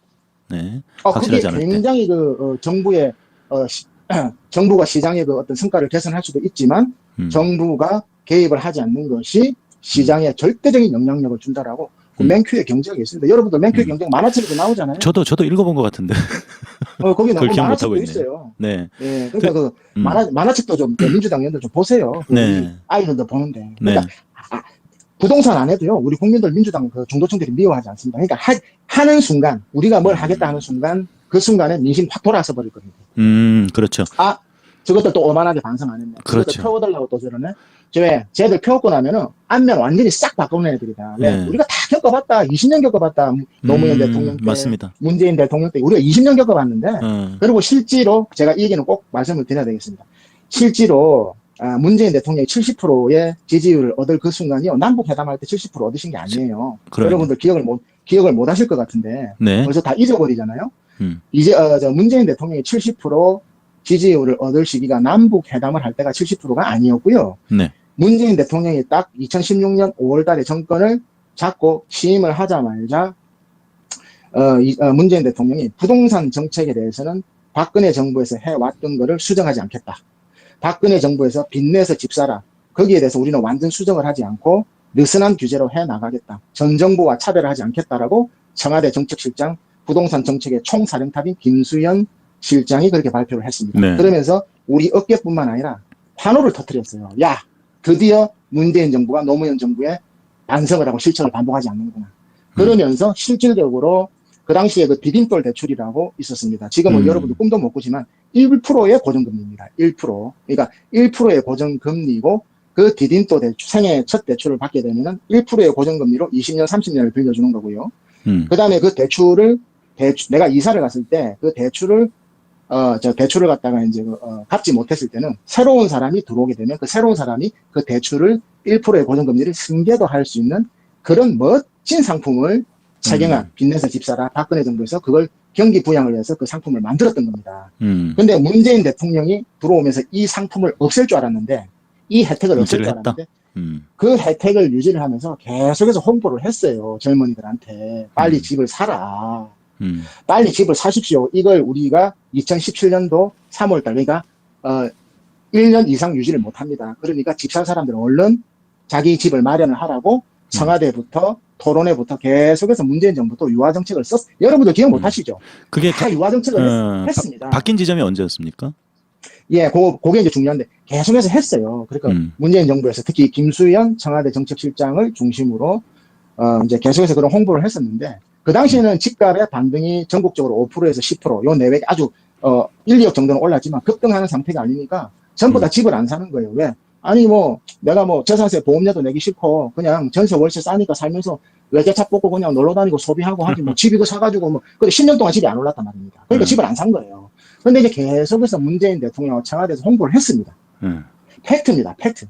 확실하지 않을 때. 그게 굉장히 정부가 시장의 어떤 성과를 개선할 수도 있지만 정부가 개입을 하지 않는 것이 시장에 절대적인 영향력을 준다라고 맨큐의 경제학이 있습니다. 여러분들 맨큐의 경제학 만화책에도 나오잖아요. 저도 읽어본 것 같은데. 거기 나오고 기억 만화책도 못하고 있어요. 네. 그러니까 만화책도 좀 민주당 연들 좀 보세요. 아이들도 보는데. 그러니까 부동산 안 해도요. 우리 국민들 민주당 중도층들이 미워하지 않습니다. 그러니까 하는 순간 우리가 뭘 하겠다 하는 순간 그 순간에 민심 확 돌아서 버릴 겁니다. 그렇죠. 저것도 또 오만하게 반성 안 했네. 그렇죠. 펴고달라고 또 저러네. 쟤들 펴고 나면은 안면 완전히 싹 바꾸는 애들이다. 우리가 다 겪어봤다. 20년 겪어봤다. 노무현 대통령 때, 맞습니다. 문재인 대통령 때 우리가 20년 겪어봤는데 그리고 실제로 제가 이 얘기는 꼭 말씀을 드려야 되겠습니다. 실제로 문재인 대통령이 70%의 지지율을 얻을 그 순간이요. 남북 회담할 때 70% 얻으신 게 아니에요. 여러분들 기억을 못 하실 것 같은데 벌써 다 잊어버리잖아요. 이제 문재인 대통령이 70% 지지율을 얻을 시기가 남북 회담을 할 때가 70%가 아니었고요. 문재인 대통령이 딱 2016년 5월 달에 정권을 잡고 취임을 하자마자 문재인 대통령이 부동산 정책에 대해서는 박근혜 정부에서 해왔던 거를 수정하지 않겠다. 박근혜 정부에서 빚내서 집 사라. 거기에 대해서 우리는 완전 수정을 하지 않고 느슨한 규제로 해나가겠다. 전 정부와 차별하지 않겠다라고 청와대 정책실장 부동산 정책의 총사령탑인 김수현 실장이 그렇게 발표를 했습니다. 네. 그러면서 우리 업계뿐만 아니라 환호를 터뜨렸어요. 야, 드디어 문재인 정부가 노무현 정부의 반성을 하고 실천을 반복하지 않는구나. 그러면서 실질적으로 그 당시에 그 디딤돌 대출이라고 있었습니다. 지금은 여러분도 꿈도 못 꾸지만 1%의 고정금리입니다. 1%. 그러니까 1%의 고정금리고 그 디딤돌 대출, 생애 첫 대출을 받게 되면은 1%의 고정금리로 20년, 30년을 빌려주는 거고요. 그 다음에 그 대출을, 내가 이사를 갔을 때 그 대출을, 대출을 갖다가 이제, 갚지 못했을 때는 새로운 사람이 들어오게 되면 그 새로운 사람이 그 대출을 1%의 고정금리를 승계도 할 수 있는 그런 멋진 상품을 최경환 빚내서 집사라 박근혜 정부에서 그걸 경기 부양을 위해서 그 상품을 만들었던 겁니다. 근데 문재인 대통령이 들어오면서 이 상품을 없앨 줄 알았는데 이 혜택을 없앨 줄 알았는데 그 혜택을 유지를 하면서 계속해서 홍보를 했어요. 젊은이들한테 빨리 집을 사라. 빨리 집을 사십시오. 이걸 우리가 2017년도 3월달 그러니까 1년 이상 유지를 못합니다. 그러니까 집 살 사람들은 얼른 자기 집을 마련을 하라고 청와대부터 토론회부터 계속해서 문재인 정부도 유화 정책을 여러분들 기억 못 하시죠? 그게 다 유화 정책을 했습니다. 바뀐 지점이 언제였습니까? 예, 그게 이제 중요한데 계속해서 했어요. 그러니까 문재인 정부에서 특히 김수현 청와대 정책실장을 중심으로 이제 계속해서 그런 홍보를 했었는데 그 당시에는 집값의 반등이 전국적으로 5%에서 10%, 요 내외 아주 1, 2억 정도는 올랐지만 급등하는 상태가 아니니까 전부 다 집을 안 사는 거예요. 왜? 아니 내가 재산세 보험료도 내기 싫고 그냥 전세 월세 싸니까 살면서 외제차 뽑고 그냥 놀러 다니고 소비하고 하지 집 이거 사가지고 근데 10년 동안 집이 안 올랐단 말입니다. 그러니까 집을 안 산 거예요. 근데 이제 계속해서 문재인 대통령과 청와대에서 홍보를 했습니다. 팩트입니다. 팩트.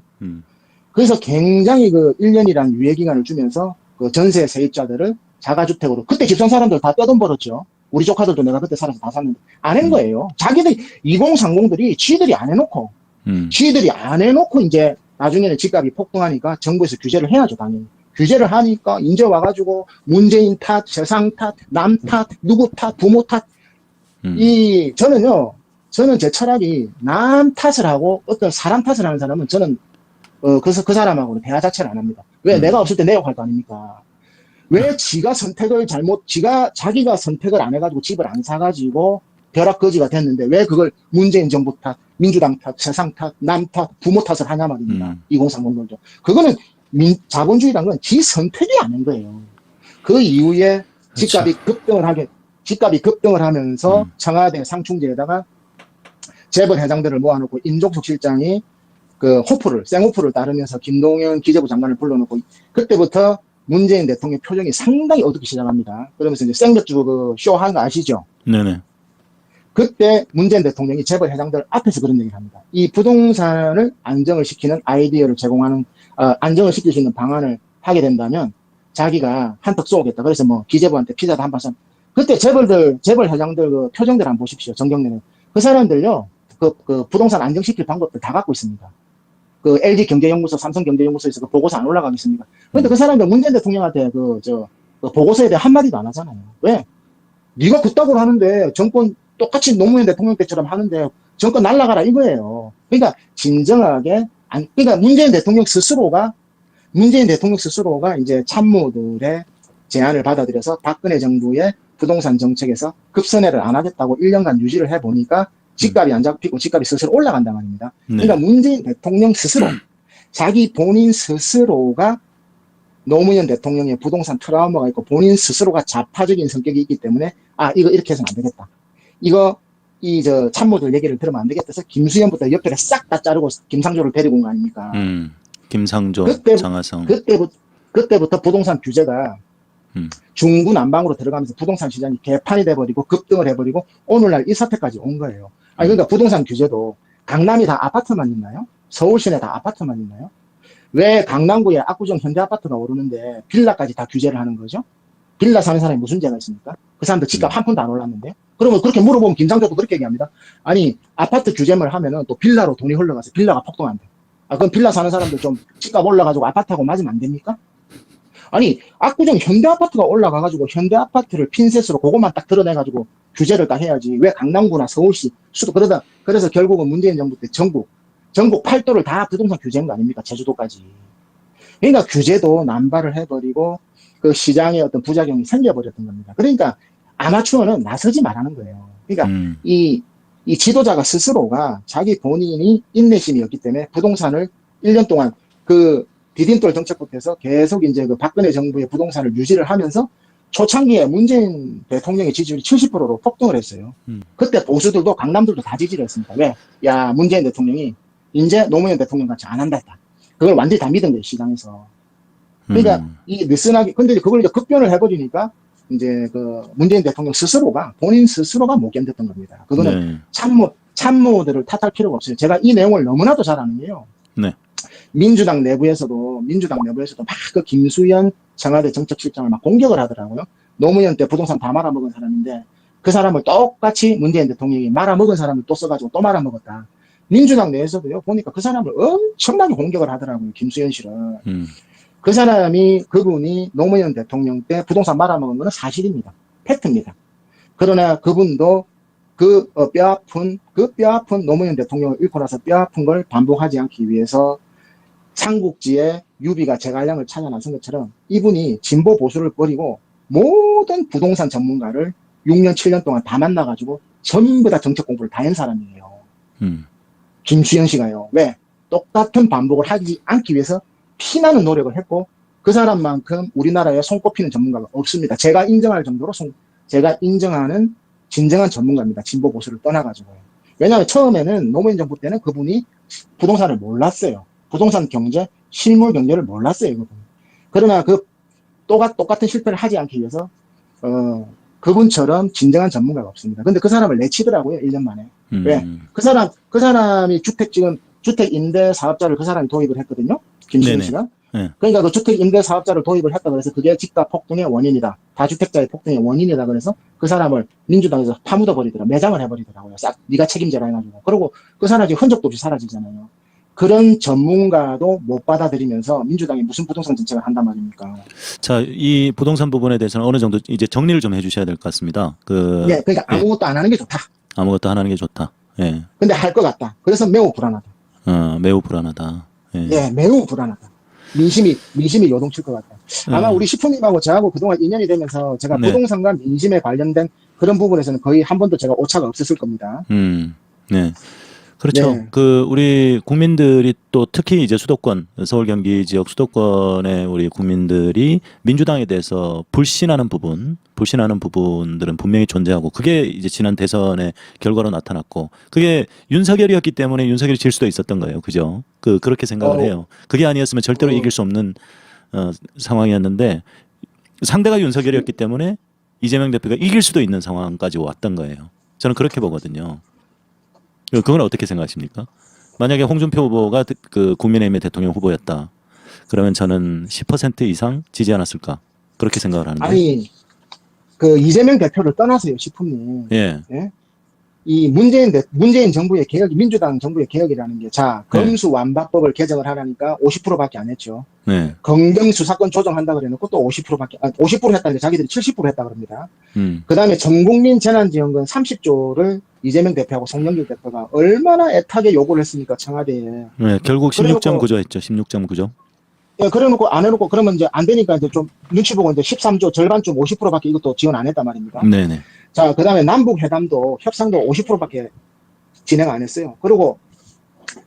그래서 굉장히 그 1년이라는 유예 기간을 주면서 그 전세 세입자들을 자가주택으로 그때 집 산 사람들 다 떼돈 벌었죠. 우리 조카들도 내가 그때 살아서 다 샀는데 안 한 거예요. 자기들 2030들이 지들이 안 해놓고 지들이 안 해놓고 이제 나중에는 집값이 폭등하니까 정부에서 규제를 해야죠, 당연히. 규제를 하니까 이제 와가지고 문재인 탓, 세상 탓, 남 탓, 누구 탓, 부모 탓. 저는 제 철학이 남 탓을 하고 어떤 사람 탓을 하는 사람은 저는 그래서 그 사람하고는 대화 자체를 안 합니다. 왜? 내가 없을 때 내 역할 거 아닙니까? 왜 자기가 선택을 안 해가지고 집을 안 사가지고 벼락거지가 됐는데 왜 그걸 문재인 정부 탓, 민주당 탓, 세상 탓, 남 탓, 부모 탓을 하냐 말입니다. 2030들도. 그거는 자본주의란 건 지 선택이 아닌 거예요. 그 이후에 집값이 급등을 하면서 청와대 상충제에다가 재벌 회장들을 모아놓고 임종석 실장이 그 생호프를 따르면서 김동연 기재부 장관을 불러놓고 그때부터 문재인 대통령 표정이 상당히 어둡기 시작합니다. 그러면서 이제 생맥주 그 쇼 하는 거 아시죠? 네네. 그때 문재인 대통령이 재벌 회장들 앞에서 그런 얘기를 합니다. 이 부동산을 안정을 시키는 아이디어를 제공하는, 안정을 시킬 수 있는 방안을 하게 된다면 자기가 한턱 쏘겠다. 그래서 기재부한테 피자도 한 판 사. 그때 재벌 회장들 그 표정들 한번 보십시오. 정경래는. 그 사람들요, 그 부동산 안정시킬 방법들 다 갖고 있습니다. 그 LG 경제연구소, 삼성 경제연구소에서 그 보고서 안 올라가겠습니까? 근데 그 사람들 문재인 대통령한테 그 보고서에 대해 한마디도 안 하잖아요. 왜? 네가 그따구로 하는데 정권 똑같이 노무현 대통령 때처럼 하는데 정권 날라가라 이거예요. 그러니까 진정하게 그러니까 문재인 대통령 스스로가 이제 참모들의 제안을 받아들여서 박근혜 정부의 부동산 정책에서 급선회를 안 하겠다고 1년간 유지를 해보니까 집값이 안 잡히고 집값이 스스로 올라간단 말입니다. 그러니까 문재인 대통령 스스로 자기 본인 스스로가 노무현 대통령의 부동산 트라우마가 있고 본인 스스로가 좌파적인 성격이 있기 때문에 이거 이렇게 해서는 안 되겠다. 이거 참모들 얘기를 들으면 안 되겠다 해서 김수현부터 옆에를 싹 다 자르고 김상조를 데리고 온 거 아닙니까? 김상조, 장하성. 그때부터 부동산 규제가 중구난방으로 들어가면서 부동산 시장이 개판이 돼버리고 급등을 해버리고 오늘날 이 사태까지 온 거예요. 그러니까 부동산 규제도 강남이 다 아파트만 있나요? 서울 시내 다 아파트만 있나요? 왜 강남구에 압구정 현대아파트가 오르는데 빌라까지 다 규제를 하는 거죠? 빌라 사는 사람이 무슨 죄가 있습니까? 그 사람들 집값 한 푼도 안 올랐는데? 그러면 그렇게 물어보면 김상조도 그렇게 얘기합니다. 아니 아파트 규제를 하면은 또 빌라로 돈이 흘러가서 빌라가 폭등한대. 그럼 빌라 사는 사람들 좀 집값 올라가지고 아파트하고 맞으면 안 됩니까? 아니 압구정 현대아파트가 올라가가지고 현대아파트를 핀셋으로 그것만 딱 드러내가지고 규제를 딱 해야지 왜 강남구나 서울시 수도 그래서 결국은 문재인 정부 때 전국 전국 8도를 다 부동산 규제한 거 아닙니까? 제주도까지. 그러니까 규제도 남발을 해버리고 그 시장에 어떤 부작용이 생겨버렸던 겁니다. 그러니까 아마추어는 나서지 말라는 거예요. 그러니까 이 지도자가 스스로가 자기 본인이 인내심이 없기 때문에 부동산을 1년 동안 그 디딤돌 정책부터해서 계속 이제 그 박근혜 정부의 부동산을 유지를 하면서 초창기에 문재인 대통령의 지지율이 70%로 폭등을 했어요. 그때 보수들도 강남들도 다 지지를 했습니다. 왜? 야, 문재인 대통령이 이제 노무현 대통령 같이 안 한다 했다. 그걸 완전히 다 믿은 거예요, 시장에서. 그러니까 이 느슨하게, 근데 그걸 이제 극변을 해버리니까 이제 그 문재인 대통령 스스로가, 본인 스스로가 못 견뎠던 겁니다. 그거는 네. 참모들을 탓할 필요가 없어요. 제가 이 내용을 너무나도 잘 아는 게요. 네. 민주당 내부에서도 막 그 김수현 청와대 정책실장을 막 공격을 하더라고요. 노무현 때 부동산 다 말아먹은 사람인데 그 사람을 똑같이 문재인 대통령이 말아먹은 사람을 또 써가지고 또 말아먹었다. 민주당 내에서도요, 보니까 그 사람을 엄청나게 공격을 하더라고요. 김수현 씨를. 그 사람이, 그분이 노무현 대통령 때 부동산 말아먹은 거는 사실입니다. 팩트입니다. 그러나 그분도 뼈아픈 노무현 대통령을 잃고 나서 뼈아픈 걸 반복하지 않기 위해서 삼국지에 유비가 제갈량을 찾아 나선 것처럼 이분이 진보 보수를 버리고 모든 부동산 전문가를 6년, 7년 동안 다 만나가지고 전부 다 정책 공부를 다 한 사람이에요. 김수현 씨가요. 왜? 똑같은 반복을 하지 않기 위해서 피나는 노력을 했고 그 사람만큼 우리나라에 손꼽히는 전문가가 없습니다. 제가 인정할 정도로 제가 인정하는 진정한 전문가입니다. 진보 보수를 떠나가지고요. 왜냐하면 처음에는 노무현 정부 때는 그분이 부동산을 몰랐어요. 부동산 경제, 실물 경제를 몰랐어요. 그분. 그러나 똑같은 실패를 하지 않기 위해서 그분처럼 진정한 전문가가 없습니다. 근데 그 사람을 내치더라고요. 1년 만에. 왜? 그 사람이 주택 임대 사업자를 그 사람이 도입을 했거든요. 김수현 씨가. 네. 그러니까 그 주택 임대 사업자를 도입을 했다 그래서 그게 집값 폭등의 원인이다. 다주택자의 폭등의 원인이다. 그래서 그 사람을 민주당에서 파묻어 버리더라. 매장을 해버리더라고요. 싹 네가 책임져라 해가지고. 그리고 그 사람이 흔적도 없이 사라지잖아요. 그런 전문가도 못 받아들이면서 민주당이 무슨 부동산 정책을 한단 말입니까? 자, 이 부동산 부분에 대해서는 어느 정도 이제 정리를 좀 해주셔야 될 것 같습니다. 네, 그러니까 아무것도 안 하는 게 좋다. 아무것도 안 하는 게 좋다. 예. 근데 할 것 같다. 그래서 매우 불안하다. 매우 불안하다. 예. 네, 매우 불안하다. 민심이 요동칠 것 같다. 아마 우리 시프님하고 저하고 그동안 인연이 되면서 제가 네. 부동산과 민심에 관련된 그런 부분에서는 거의 한 번도 제가 오차가 없었을 겁니다. 네. 그렇죠. 네. 우리 국민들이 또 특히 이제 수도권, 서울 경기 지역 수도권의 우리 국민들이 민주당에 대해서 불신하는 부분들은 분명히 존재하고 그게 이제 지난 대선의 결과로 나타났고 그게 윤석열이었기 때문에 윤석열이 질 수도 있었던 거예요. 그죠? 그렇게 생각을 해요. 그게 아니었으면 절대로 이길 수 없는 상황이었는데 상대가 윤석열이었기 때문에 이재명 대표가 이길 수도 있는 상황까지 왔던 거예요. 저는 그렇게 보거든요. 그건 어떻게 생각하십니까? 만약에 홍준표 후보가 그 국민의힘의 대통령 후보였다. 그러면 저는 10% 이상 지지 않았을까? 그렇게 생각을 하는데. 아니, 그 이재명 대표를 떠나서요, 시품님. 예. 예? 이 문재인 정부의 개혁이 민주당 정부의 개혁이라는 게 검수완박법을 개정을 하라니까 50%밖에 안 했죠. 네. 검경수사권 조정한다 그래놓고 또 50% 했다는데 자기들이 70% 했다 그럽니다. 그다음에 전국민 재난지원금 30조를 이재명 대표하고 송영길 대표가 얼마나 애타게 요구를 했습니까, 청와대에. 네, 결국 16.9조 했죠. 16.9조. 예, 그래놓고 안 해놓고 그러면 이제 안 되니까 이제 좀 눈치 보고 이제 13조 절반쯤 50%밖에 이것도 지원 안 했단 말입니다. 네네. 자, 그다음에 남북 회담도 협상도 50%밖에 진행 안 했어요. 그리고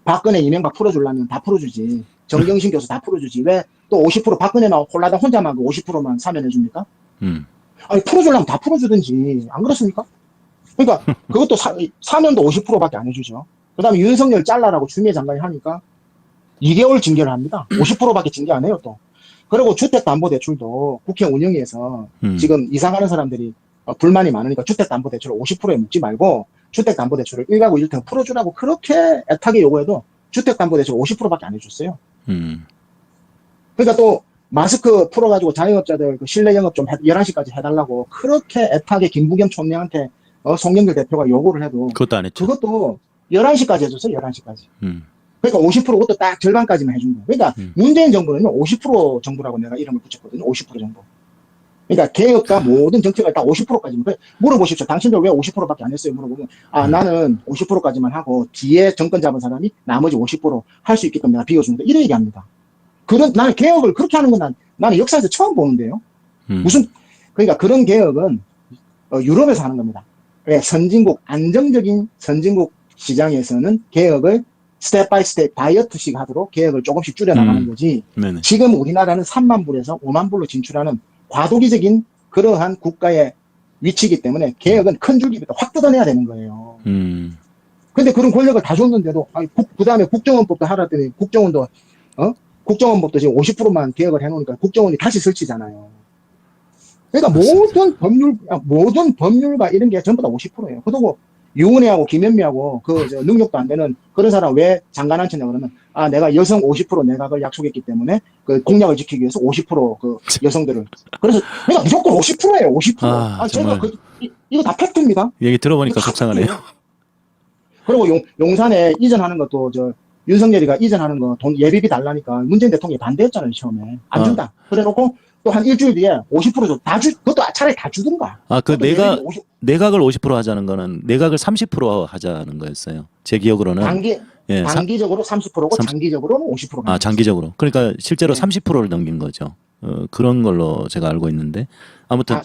박근혜 이명박 풀어주려면 다 풀어주지. 정경심 교수 다 풀어주지. 왜 또 50% 박근혜나 홀라당 혼자만 50%만 사면해 줍니까? 아니 풀어주려면 다 풀어주든지 안 그렇습니까? 그러니까 그것도 사면도 50%밖에 안 해주죠. 그다음에 윤석열 잘라라고 추미애 장관이 하니까 2개월 징계를 합니다. 50%밖에 징계 안 해요 또. 그리고 주택담보대출도 국회 운영위에서 지금 이사가는 사람들이 불만이 많으니까 주택담보대출을 50%에 묶지 말고 주택담보대출을 1가구 1등 풀어주라고 그렇게 애타게 요구해도 주택담보대출 50%밖에 안 해줬어요. 그러니까 또 마스크 풀어가지고 자영업자들 그 실내 영업 좀 11시까지 해달라고 그렇게 애타게 김부겸 총리한테 송영길 대표가 요구를 해도 그것도 안 했죠. 그것도 11시까지 해줬어요. 11시까지. 그러니까 50% 그것도 딱 절반까지만 해준 거예요. 그러니까 문재인 정부는 50% 정부라고 내가 이름을 붙였거든요. 50% 정부. 그러니까 개혁과 모든 정책을 다 50%까지만 물어보십시오. 당신들 왜 50%밖에 안 했어요? 물어보면 나는 50%까지만 하고 뒤에 정권 잡은 사람이 나머지 50%할 수 있게끔 내가 비워준다. 이런 얘기합니다. 나는 개혁을 그렇게 하는 건 나는 역사에서 처음 보는데요. 그러니까 그런 개혁은 유럽에서 하는 겁니다. 왜? 안정적인 선진국 시장에서는 개혁을 스텝 바이 스텝 다이어트식 하도록 개혁을 조금씩 줄여나가는 거지. 네네. 지금 우리나라는 3만 불에서 5만 불로 진출하는 과도기적인 그러한 국가의 위치이기 때문에 개혁은 큰 줄기부터 확 뜯어내야 되는 거예요. 근데 그런 권력을 다 줬는데도 그 다음에 국정원법도 하라더니 국정원법도 지금 50%만 개혁을 해놓으니까 국정원이 다시 설치잖아요. 그러니까 모든 법률과 이런 게 전부 다 50%예요. 그리고 유은혜하고 김현미하고 능력도 안 되는 그런 사람 왜 장관 앉혔냐 그러면 내가 여성 50% 내각을 약속했기 때문에 그 공약을 지키기 위해서 50%그 여성들을 그러니까 무조건 50%예요. 50%. 정말. 제가 이거 다 팩트입니다. 얘기 들어보니까 속상하네요. 그리고 용산에 이전하는 것도 윤석열이가 이전하는 거 돈 예비비 달라니까 문재인 대통령이 반대했잖아요. 처음에 안 준다. 그래놓고 또 한 일주일 뒤에 50% 줘. 그것도 차라리 다 주든가. 내각을 50% 하자는 거는 내각을 30% 하자는 거였어요. 제 기억으로는. 단기적으로 30%고 장기적으로는 50%. 장기적으로. 그러니까 실제로 30%를 넘긴 거죠. 그런 걸로 제가 알고 있는데 아무튼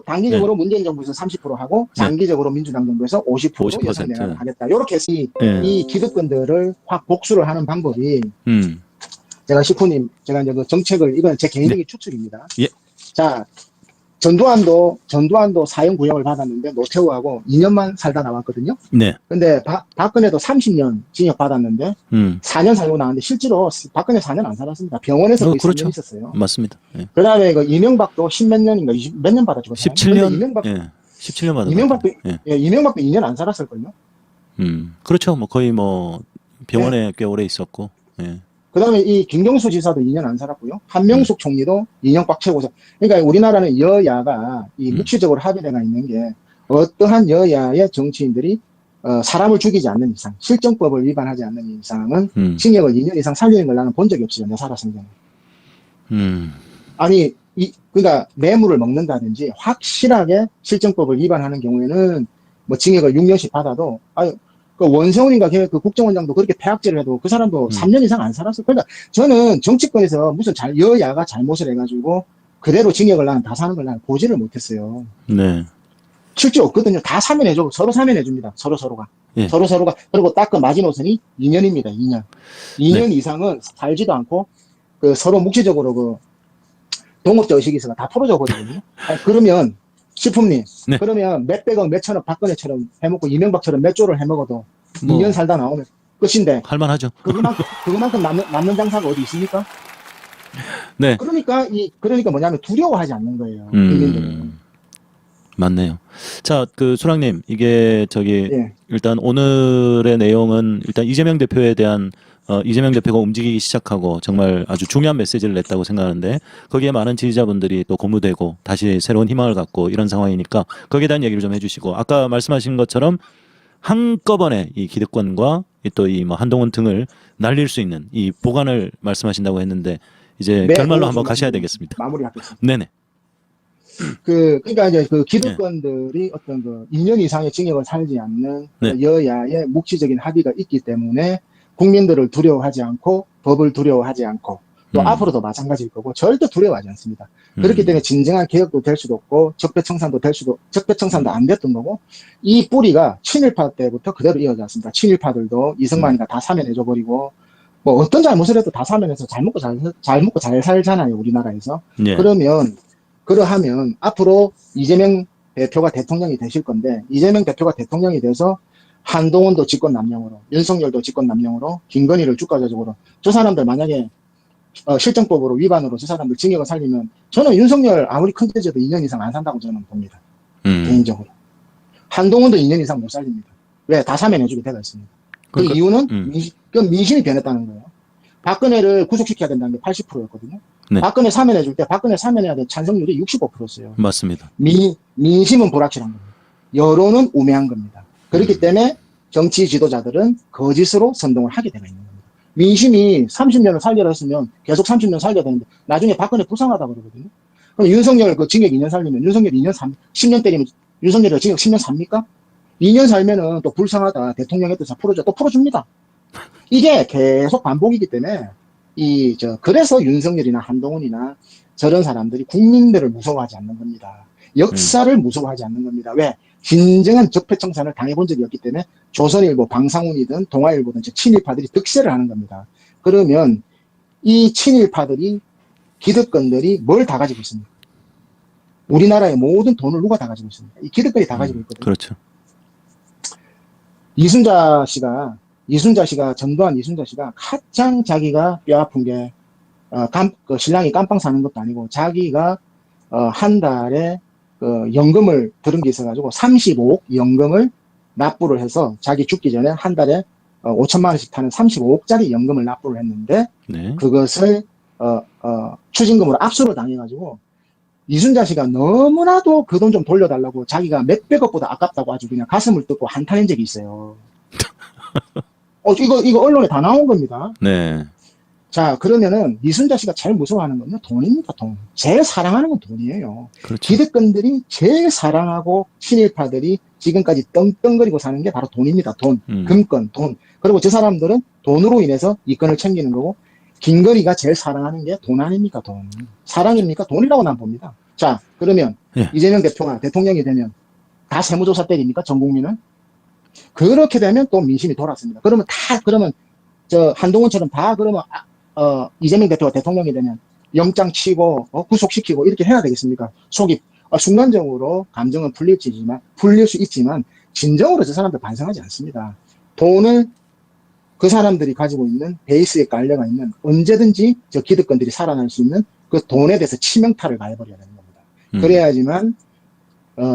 단기적으로 문재인 정부에서 30% 하고 장기적으로 민주당 정부에서 50% 예산 내각을 하겠다. 이렇게 해서 이 기득권들을 확 복수를 하는 방법이 제가 이제 그 정책을 이건 제 개인적인 추측입니다. 자, 전두환도 사형 구형을 받았는데 노태우하고 2년만 살다 나왔거든요. 네. 근데 박근혜도 30년 징역 받았는데 4년 살고 나왔는데 실제로 박근혜 4년 안 살았습니다. 병원에서 거의 그렇죠. 3년 있었어요. 맞습니다. 그다음에 그 이명박도 10몇 년인가 몇 년 받았죠. 17년. 17년 받았어요. 이명박도 2년 안 살았을걸요. 그렇죠. 거의 병원에 꽤 오래 있었고. 그다음에 이 김경수 지사도 2년 안 살았고요. 한명숙 총리도 2년 꽉 채우고. 그러니까 우리나라는 여야가 이 묵시적으로 합의가 있는 게 어떠한 여야의 정치인들이 사람을 죽이지 않는 이상, 실정법을 위반하지 않는 이상은 징역을 2년 이상 살리는 걸 나는 본 적이 없어요. 내 살아생전에. 그러니까 뇌물을 먹는다든지 확실하게 실정법을 위반하는 경우에는 징역을 6년씩 받아도 그 원세훈인가 그 국정원장도 그렇게 폐악질을 해도 그 사람도 3년 이상 안 살았어요. 그러니까 저는 정치권에서 무슨 여야가 잘못을 해가지고 그대로 징역을 다 사는 걸 보지를 못했어요. 네. 실제 없거든요. 다 사면해줘. 서로 사면해줍니다. 서로가. 서로가. 그리고 딱 그 마지노선이 2년입니다. 2년. 2년 이상은 살지도 않고 서로 묵시적으로 동업자 의식이 있어서 다 털어져 버리거든요. 그러면 시품님, 그러면 몇백억, 몇천억 박근혜처럼 해먹고 이명박처럼 몇 조를 해먹어도 2년 살다 나오면 끝인데. 할만하죠. 그만큼 남는 장사가 어디 있습니까? 네. 그러니까 뭐냐면 두려워하지 않는 거예요. 국민들은. 맞네요. 자, 수랑님, 이게 일단 오늘의 내용은 일단 이재명 대표에 대한 이재명 대표가 움직이기 시작하고 정말 아주 중요한 메시지를 냈다고 생각하는데 거기에 많은 지지자분들이 또 고무되고 다시 새로운 희망을 갖고 이런 상황이니까 거기에 대한 얘기를 좀 해주시고 아까 말씀하신 것처럼 한꺼번에 이 기득권과 또 이 한동훈 등을 날릴 수 있는 이 보관을 말씀하신다고 했는데 이제 결말로 한번 가셔야 되겠습니다. 마무리하겠습니다. 네네. 그러니까 이제 기득권들이 어떤 2년 이상의 징역을 살지 않는 여야의 묵시적인 합의가 있기 때문에 국민들을 두려워하지 않고 법을 두려워하지 않고 또 앞으로도 마찬가지일 거고 절대 두려워하지 않습니다. 그렇기 때문에 진정한 개혁도 될 수도 없고 적폐청산도 안 됐던 거고 이 뿌리가 친일파 때부터 그대로 이어져 왔습니다. 친일파들도 이승만이가 다 사면해줘 버리고 어떤 잘못을 해도 다 사면해서 잘 먹고 잘 살잖아요. 우리나라에서. 그러하면 앞으로 이재명 대표가 대통령이 되실 건데 이재명 대표가 대통령이 돼서 한동훈도 직권남용으로 윤석열도 직권남용으로 김건희를 주가조적으로 저 사람들 만약에 실정법으로 위반으로 저 사람들 징역을 살리면 저는 윤석열 아무리 큰 죄져도 2년 이상 안 산다고 저는 봅니다. 개인적으로. 한동훈도 2년 이상 못 살립니다. 왜? 다 사면해주게 되어 있습니다. 그 이유는 민심이 변했다는 거예요. 박근혜를 구속시켜야 된다는 게 80%였거든요. 박근혜 사면해줄 때 박근혜 사면해야 될 찬성률이 65%였어요. 맞습니다. 민심은 불확실한 겁니다. 여론은 우매한 겁니다. 그렇기 때문에 정치 지도자들은 거짓으로 선동을 하게 되어 있는 겁니다. 민심이 30년을 살려라 했으면 계속 30년 살려야 되는데 나중에 박근혜 불쌍하다고 그러거든요. 그럼 윤석열 그 징역 2년 살리면 윤석열 2년 10년 때리면 윤석열이 징역 10년 삽니까? 2년 살면은 또 불쌍하다. 대통령의 뜻을 풀어줘. 또 풀어줍니다. 이게 계속 반복이기 때문에 그래서 윤석열이나 한동훈이나 저런 사람들이 국민들을 무서워하지 않는 겁니다. 역사를 무서워하지 않는 겁니다. 왜? 진정한 적폐청산을 당해본 적이 없기 때문에 조선일보, 방상훈이든 동아일보든 친일파들이 득세를 하는 겁니다. 그러면 이 친일파들이 기득권들이 뭘 다 가지고 있습니까? 우리나라의 모든 돈을 누가 다 가지고 있습니까? 이 기득권이 다 가지고 있거든요. 그렇죠. 이순자 씨가 전두환 이순자 씨가 가장 자기가 뼈아픈 게 그 신랑이 깜빵 사는 것도 아니고 자기가 한 달에 연금을 들은 게 있어가지고 35억 연금을 납부를 해서 자기 죽기 전에 한 달에 5천만 원씩 타는 35억짜리 연금을 납부를 했는데 네. 그것을 추징금으로 압수를 당해가지고 이순자 씨가 너무나도 그 돈 좀 돌려달라고 자기가 몇백억보다 아깝다고 아주 그냥 가슴을 뜯고 한탄한 적이 있어요. 이거 언론에 다 나온 겁니다. 네. 자, 그러면은 이순자 씨가 제일 무서워하는 건요, 돈입니다, 돈. 제일 사랑하는 건 돈이에요. 그렇죠. 기득권들이 제일 사랑하고 친일파들이 지금까지 떵떵거리고 사는 게 바로 돈입니다, 돈. 금권, 돈. 그리고 저 사람들은 돈으로 인해서 이권을 챙기는 거고, 김건희가 제일 사랑하는 게 돈 아닙니까, 돈. 사랑입니까? 돈이라고 난 봅니다. 자, 그러면 예. 이재명 대표가 대통령이 되면 다 세무조사 때립니까, 전 국민은? 그렇게 되면 또 민심이 돌았습니다. 그러면 한동훈처럼 다 그러면 이재명 대표가 대통령이 되면 영장 치고 구속시키고 이렇게 해야 되겠습니까? 속이 순간적으로 감정은 풀릴 수 있지만 진정으로 저 사람들 반성하지 않습니다. 돈을 그 사람들이 가지고 있는 베이스에 깔려가 있는 언제든지 저 기득권들이 살아날 수 있는 그 돈에 대해서 치명타를 가해버려야 되는 겁니다. 그래야지만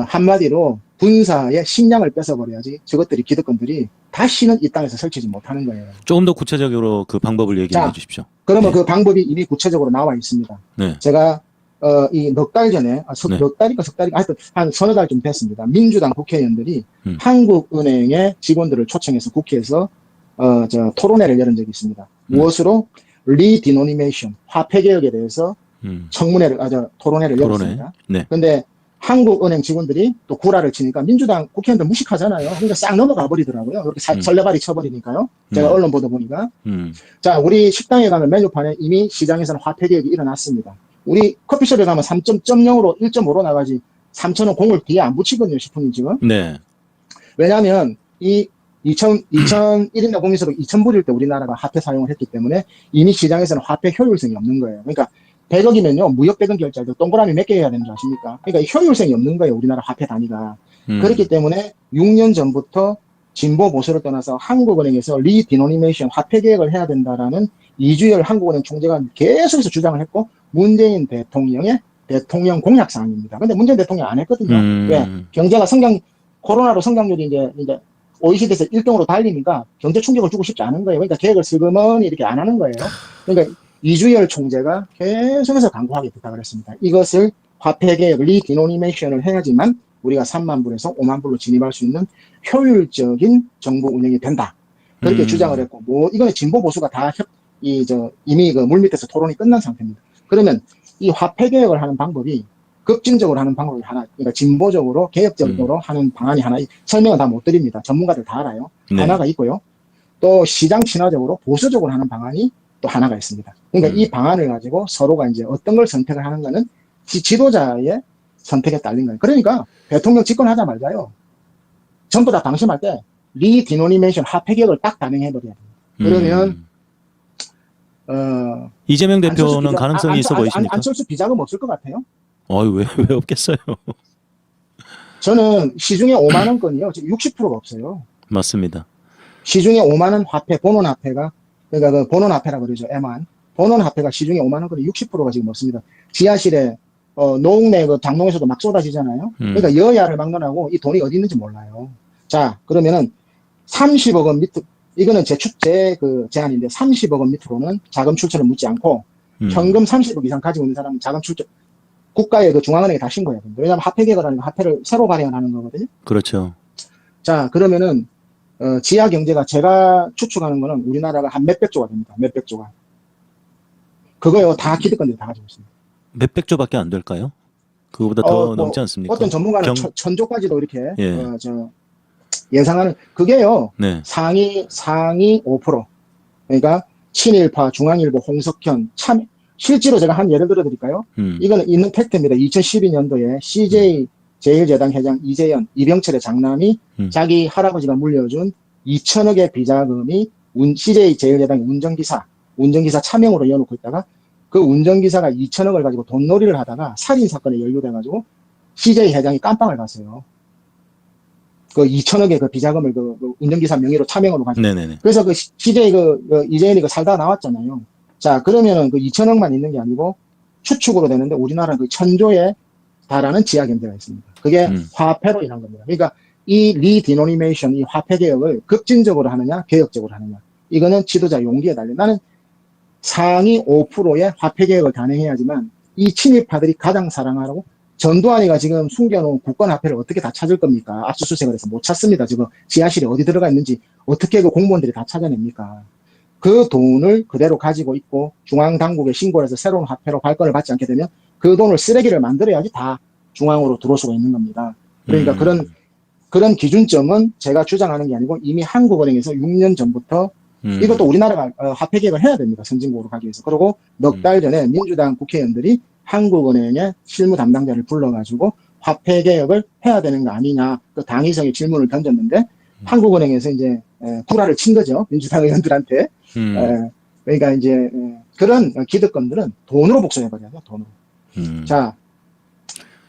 한마디로 군사의 식량을 뺏어버려야지 저것들이 기득권들이 다시는 이 땅에서 설치지 못하는 거예요. 조금 더 구체적으로 그 방법을 얘기해 주십시오. 그러면 네. 그 방법이 이미 구체적으로 나와 있습니다. 네. 제가 이 넉 달 전에 넉 달인가 석 달인가 하여튼 한 서너 달 좀 됐습니다. 민주당 국회의원들이 한국은행의 직원들을 초청해서 국회에서 토론회를 열은 적이 있습니다. 무엇으로? 리디노니메이션, 화폐 개혁에 대해서 토론회를 열었습니다. 네. 근데 한국은행 직원들이 또 구라를 치니까 민주당 국회의원들 무식하잖아요. 그러니까 싹 넘어가 버리더라고요. 그렇게 설레발이 쳐버리니까요. 제가 언론 보다 보니까. 자, 우리 식당에 가면 메뉴판에 이미 시장에서는 화폐 개혁이 일어났습니다. 우리 커피숍에 가면 3.0으로 1.5로 나가지 3,000원 공을 뒤에 안 붙이거든요, 셰프님 지금. 네. 왜냐하면 이 2001년 국민소득 2,000불일 때 우리나라가 화폐 사용을 했기 때문에 이미 시장에서는 화폐 효율성이 없는 거예요. 그러니까 100억이면요, 무역배당 결제도 동그라미 몇 개 해야 되는 줄 아십니까? 그러니까 효율성이 없는 거예요, 우리나라 화폐 단위가. 그렇기 때문에 6년 전부터 진보 보수를 떠나서 한국은행에서 리디노니메이션 화폐 개혁을 해야 된다라는 이주열 한국은행 총재가 계속해서 주장을 했고, 문재인 대통령의 대통령 공약 사항입니다. 근데 문재인 대통령 안 했거든요. 왜? 경제가 코로나로 성장률이 이제 OECD에서 1등으로 달리니까 경제 충격을 주고 싶지 않은 거예요. 그러니까 계획을 슬그머니 이렇게 안 하는 거예요. 그러니까 이주열 총재가 계속해서 강구하게 부탁을 했습니다. 이것을 화폐 개혁, 리디노니메이션을 해야지만 우리가 3만 불에서 5만 불로 진입할 수 있는 효율적인 정부 운영이 된다. 그렇게 주장을 했고, 이거는 진보 보수가 다 이미 그 물밑에서 토론이 끝난 상태입니다. 그러면 이 화폐 개혁을 하는 방법이 급진적으로 하는 방법이 하나, 그러니까 진보적으로 개혁적으로 하는 방안이 하나, 설명은 다 못 드립니다. 전문가들 다 알아요. 네. 하나가 있고요. 또 시장 친화적으로 보수적으로 하는 방안이 또 하나가 있습니다. 그러니까 이 방안을 가지고 서로가 이제 어떤 걸 선택을 하는 거는 지도자의 선택에 딸린 거예요. 그러니까 대통령 집권하자 말자요. 전부 다 방심할 때 리디노니메이션 화폐 개혁을 딱 단행해버려야 돼요. 그러면 이재명 대표는 가능성이 있어 보이십니까? 안철수 비자금 없을 것 같아요. 왜 없겠어요? 저는 시중에 5만 원권이요. 지금 60%가 없어요. 맞습니다. 시중에 5만 원 화폐, 본원화폐가, 그러니까 그 본원화폐라고 그러죠. M한. 본원화폐가 시중에 5만 원권이 60%가 지금 없습니다. 지하실에, 노웅래 그 장롱에서도 막 쏟아지잖아요. 그러니까 여야를 막론하고 이 돈이 어디 있는지 몰라요. 자, 그러면은 30억 원 밑으로, 이거는 제 제안인데 30억 원 밑으로는 자금 출처를 묻지 않고 현금 30억 이상 가지고 있는 사람은 자금 출처, 국가의 그 중앙은행에 다 신고해야 됩니다. 왜냐하면 화폐 개혁을 하는 거 화폐를 새로 발행하는 거거든요. 그렇죠. 자, 그러면은 지하 경제가 제가 추측하는 거는 우리나라가 한 몇백 조가 됩니다. 몇백 조가. 그거요 다 기득권들이 다 가지고 있습니다. 몇백 조밖에 안 될까요? 그거보다 더 넘지 않습니까? 어떤 전문가는 천조까지도 이렇게 예. 예상하는 그게요. 네. 상위 5%. 그러니까 친일파, 중앙일보, 홍석현 참 실제로 제가 한 예를 들어 드릴까요? 이거는 있는 팩트입니다. 2012년도에 CJ 제일제당 회장 이재현, 이병철의 장남이 자기 할아버지가 물려준 2천억의 비자금이 CJ 제일제당 운전기사 차명으로 이어놓고 있다가 그 운전기사가 2천억을 가지고 돈놀이를 하다가 살인사건에 연루돼가지고 CJ 회장이 깜빵을 갔어요. 그 2천억의 그 비자금을 그 운전기사 명의로 차명으로 가지고. 네네네. 그래서 그 CJ 이재현이 살다가 나왔잖아요. 자, 그러면은 그 2천억만 있는 게 아니고 추측으로 되는데 우리나라는 그 1,000조에 달하는 지하 경제가 있습니다. 그게 화폐로 인한 겁니다. 그러니까 이 리디노미네이션, 이 화폐 개혁을 급진적으로 하느냐, 개혁적으로 하느냐. 이거는 지도자 용기에 달려. 나는 상위 5%의 화폐 개혁을 단행해야지만 이 친일파들이 가장 사랑하라고 전두환이가 지금 숨겨놓은 국권화폐를 어떻게 다 찾을 겁니까? 압수수색을 해서 못 찾습니다. 지금 지하실에 어디 들어가 있는지 어떻게 그 공무원들이 다 찾아냅니까? 그 돈을 그대로 가지고 있고 중앙당국에 신고를 해서 새로운 화폐로 발권을 받지 않게 되면 그 돈을 쓰레기를 만들어야지 다 중앙으로 들어올 수가 있는 겁니다. 그러니까 그런 기준점은 제가 주장하는 게 아니고 이미 한국은행에서 6년 전부터 이것도 우리나라가 화폐 개혁을 해야 됩니다. 선진국으로 가기 위해서. 그리고 넉 달 전에 민주당 국회의원들이 한국은행의 실무 담당자를 불러가지고 화폐 개혁을 해야 되는 거 아니냐. 그 당위성의 질문을 던졌는데 한국은행에서 이제 구라를 친 거죠. 민주당 의원들한테. 그러니까 이제 그런 기득권들은 돈으로 복수해버려야 돼요. 돈으로. 자,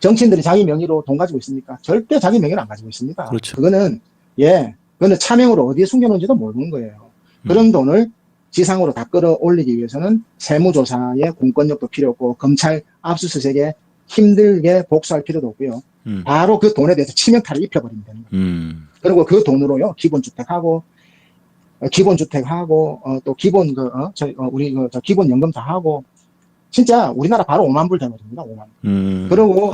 정치인들이 자기 명의로 돈 가지고 있습니까? 절대 자기 명의를 안 가지고 있습니다. 그렇죠. 그거는 차명으로 어디에 숨겨놓은지도 모르는 거예요. 그런 돈을 지상으로 다 끌어올리기 위해서는 세무조사에 공권력도 필요 없고 검찰 압수수색에 힘들게 복수할 필요도 없고요. 바로 그 돈에 대해서 치명타를 입혀버리면 되는 거예요. 그리고 그 돈으로요 기본주택하고 또 기본 우리 기본연금 다 하고 진짜 우리나라 바로 5만 불 되거든요. 5만. 그리고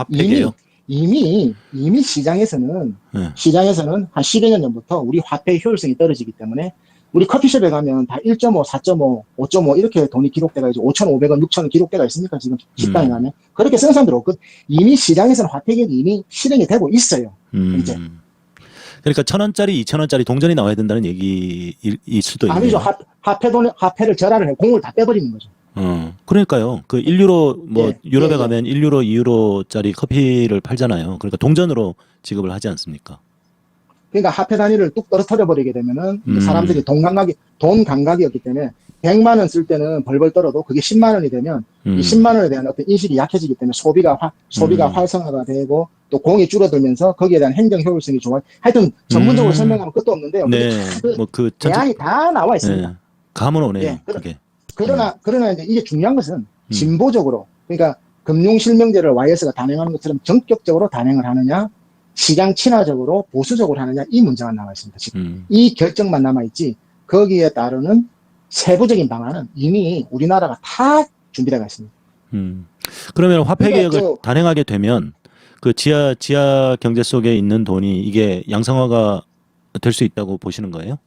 이미 시장에서는 한 10여 년 전부터 우리 화폐의 효율성이 떨어지기 때문에 우리 커피숍에 가면 다 1.5, 4.5, 5.5 이렇게 돈이 기록돼가 이제 5,500원, 6,000원 기록돼가 있습니까? 지금 식당에 가면. 그렇게 쓰는 사람들 없거든. 이미 시장에서는 화폐 개혁이 이미 실행이 되고 있어요. 이제. 그러니까 1,000원짜리, 2,000원짜리 동전이 나와야 된다는 얘기일 수도 있네요. 아니죠. 화폐를 절하를 해. 공을 다 빼버리는 거죠. 그러니까요. 그 1유로 유럽에 가면 1유로, 2유로짜리 커피를 팔잖아요. 그러니까 동전으로 지급을 하지 않습니까? 그러니까 화폐 단위를 뚝 떨어뜨려 버리게 되면은 사람들이 돈 감각이었기 때문에 100만 원 쓸 때는 벌벌 떨어도 그게 10만 원이 되면 이 10만 원에 대한 어떤 인식이 약해지기 때문에 소비가 활성화가 되고 또 공이 줄어들면서 거기에 대한 행정 효율성이 좋아. 하여튼 전문적으로 설명하면 끝도 없는데요. 네. 대안이 다 나와 있습니다. 네. 감은 오네요. 예, 그게. 그러나 이제 이게 중요한 것은 진보적으로 그러니까 금융실명제를 YS가 단행하는 것처럼 전격적으로 단행을 하느냐 시장 친화적으로 보수적으로 하느냐 이 문제가 남아 있습니다. 지금 이 결정만 남아 있지 거기에 따르는 세부적인 방안은 이미 우리나라가 다 준비되어 있습니다. 그러면 화폐 개혁을 단행하게 되면 그 지하 경제 속에 있는 돈이 이게 양성화가 될 수 있다고 보시는 거예요?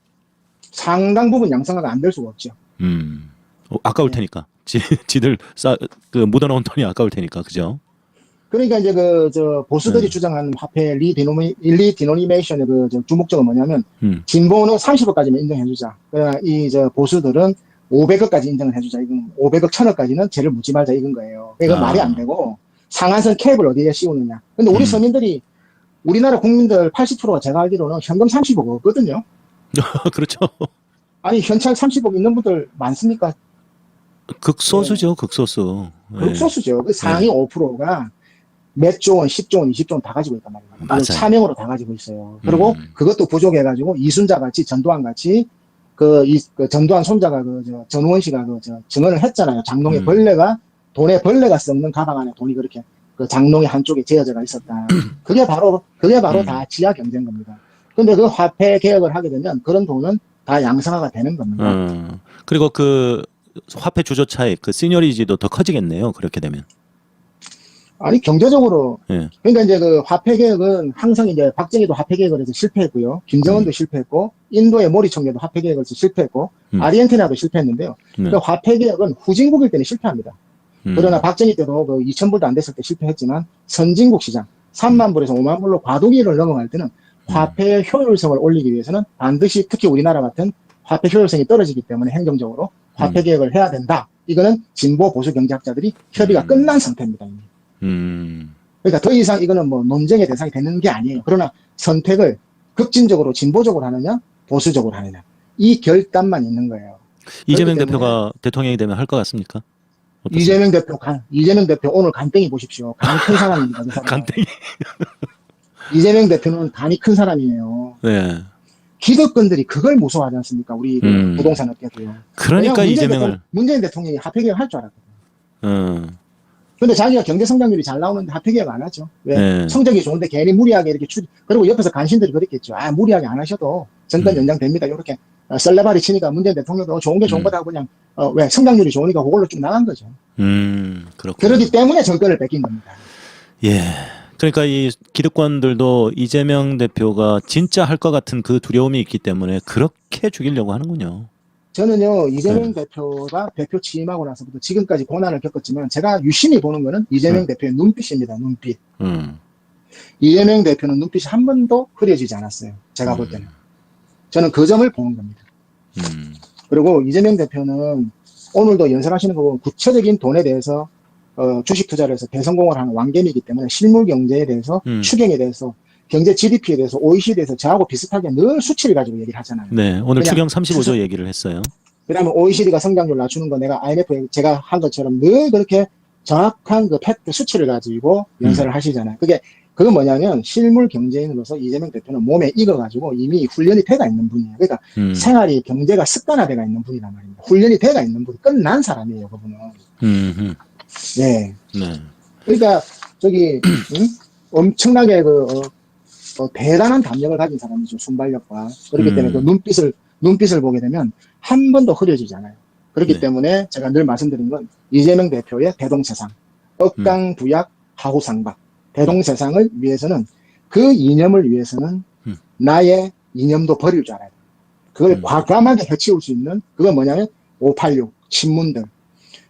상당 부분 양성화가 안 될 수가 없죠. 아까울 테니까 지들 묻어놓은 돈이 아까울 테니까 그죠? 그러니까 이제 보수들이 주장하는 화폐 리디노미네이션의 주목적은 뭐냐면 진보는 30억까지만 인정해주자. 그러나 보수들은 500억까지 인정을 해주자. 이건 500억, 1000억까지는 죄를 묻지 말자 이건 거예요. 이건 말이 안 되고 상한선 캡을 어디에 씌우느냐. 근데 우리 서민들이 우리나라 국민들 80%가 제가 알기로는 현금 30억 없거든요. 그렇죠. 아니 현찰 30억 있는 분들 많습니까? 극소수죠, 극소수. 극소수죠. 그 상위 5%가 몇 조 원, 10조 원, 20조 원 다 가지고 있단 말이에요. 맞아요. 차명으로 다 가지고 있어요. 그리고 그것도 부족해가지고 이순자 같이 전두환 같이 전두환 손자가 전우원 씨가 증언을 했잖아요. 장롱에 돈에 벌레가 썩는 가방 안에 돈이 그렇게 장롱의 한쪽에 재어져가 있었다. 그게 바로 다 지하 경제인 겁니다. 근데 그 화폐 개혁을 하게 되면 그런 돈은 다 양성화가 되는 겁니다. 그리고 그 화폐 주조 차익, 그 시니어리티도 더 커지겠네요. 그렇게 되면. 아니 경제적으로 그러니까 이제 화폐 개혁은 항상 이제 박정희도 화폐 개혁을 해서 실패했고요. 김정은도 실패했고 인도의 모리 총리도 화폐 개혁을 해서 실패했고 아르헨티나도 실패했는데요. 그러니까 화폐 개혁은 후진국일 때는 실패합니다. 그러나 박정희 때도 그 2,000불도 안 됐을 때 실패했지만 선진국 시장 3만 불에서 5만 불로 과도기를 넘어갈 때는 화폐의 효율성을 올리기 위해서는 반드시 특히 우리나라 같은 화폐 효율성이 떨어지기 때문에 행정적으로 화폐 개혁을 해야 된다. 이거는 진보 보수 경제학자들이 협의가 끝난 상태입니다. 그러니까 더 이상 이거는 뭐 논쟁의 대상이 되는 게 아니에요. 그러나 선택을 극진적으로 진보적으로 하느냐 보수적으로 하느냐 이 결단만 있는 거예요. 이재명 대표가 대통령이 되면 할 것 같습니까? 어떻습니까? 이재명 대표 오늘 간땡이 보십시오. 간이 큰 사람입니다. 그 사람. 간땡이. 이재명 대표는 간이 큰 사람이에요. 네. 기득권들이 그걸 무서워하지 않습니까? 우리 그 부동산 업계도요. 그러니까 이재명을 문재인 대통령이 화폐 개혁 할 줄 알았거든요. 근데 자기가 경제 성장률이 잘 나오는데 화폐 개혁 안 하죠. 왜? 네. 성적이 좋은데 괜히 무리하게 이렇게 그리고 옆에서 간신들이 그랬겠죠. 아, 무리하게 안 하셔도 정권 연장됩니다. 이렇게 썰레발이 치니까 문재인 대통령도 좋은 게 좋은 거다 그냥 왜 성장률이 좋으니까 그걸로 쭉 나간 거죠. 그렇군요. 그러기 때문에 정권을 뺏긴 겁니다. 예. 그러니까 이 기득권들도 이재명 대표가 진짜 할 것 같은 그 두려움이 있기 때문에 그렇게 죽이려고 하는군요. 저는요, 이재명 대표가 대표 취임하고 나서부터 지금까지 고난을 겪었지만 제가 유심히 보는 거는 이재명 대표의 눈빛입니다. 눈빛. 이재명 대표는 눈빛이 한 번도 흐려지지 않았어요. 제가 볼 때는. 저는 그 점을 보는 겁니다. 그리고 이재명 대표는 오늘도 연설하시는 거 보면 구체적인 돈에 대해서 주식 투자를 해서 대성공을 하는 왕개미이기 때문에 실물 경제에 대해서 추경에 대해서 경제 GDP에 대해서 OECD에서 저하고 비슷하게 늘 수치를 가지고 얘기를 하잖아요. 네, 오늘 추경 35조 얘기를 했어요. 그러면 OECD가 성장률 낮추는 거 내가 IMF에 제가 한 것처럼 늘 그렇게 정확한 그 팩트 수치를 가지고 연설을 하시잖아요. 그건 뭐냐면 실물 경제인으로서 이재명 대표는 몸에 익어가지고 이미 훈련이 돼가 있는 분이에요. 그러니까 생활이 경제가 습관화돼가 있는 분이란 말입니다. 훈련이 돼가 있는 분, 끝난 사람이에요, 그분은. 네. 네. 그러니까 엄청나게 대단한 담력을 가진 사람이죠. 순발력과. 그렇기 때문에 그 눈빛을 보게 되면 한 번도 흐려지지 않아요. 그렇기 네. 때문에 제가 늘 말씀드린 건 이재명 대표의 대동세상, 억강부약, 하후상박, 대동세상을 위해서는 그 이념을 위해서는 나의 이념도 버릴 줄 알아야 돼요. 그걸 과감하게 해치울 수 있는 그건 뭐냐면 586, 친문들.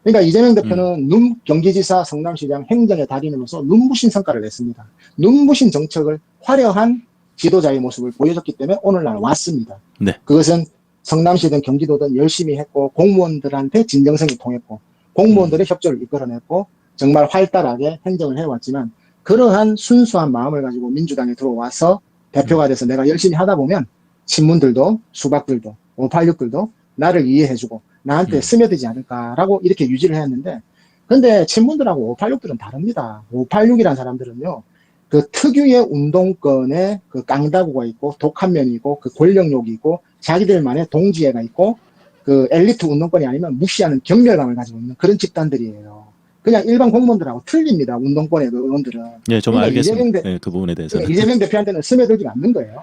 그러니까 이재명 대표는 경기지사, 성남시장 행정의 달인으로서 눈부신 성과를 냈습니다. 눈부신 정책을 화려한 지도자의 모습을 보여줬기 때문에 오늘날 왔습니다. 네. 그것은 성남시든 경기도든 열심히 했고 공무원들한테 진정성이 통했고 공무원들의 협조를 이끌어냈고 정말 활달하게 행정을 해왔지만 그러한 순수한 마음을 가지고 민주당에 들어와서 대표가 돼서 내가 열심히 하다 보면 친문들도 수박들도 586들도 나를 이해해주고 나한테 스며들지 않을까라고 이렇게 유지를 했는데 근데 친문들하고 586들은 다릅니다. 586이라는 사람들은요. 그 특유의 운동권에 그 깡다구가 있고 독한 면이 있고 그 권력욕이 있고 자기들만의 동지애가 있고 그 엘리트 운동권이 아니면 무시하는 경멸감을 가지고 있는 그런 집단들이에요. 그냥 일반 공무원들하고 틀립니다. 운동권의 그 의원들은. 네, 좀 그러니까 알겠습니다. 네, 그 부분에 대해서는. 이재명 대표한테는 스며들지 않는 거예요.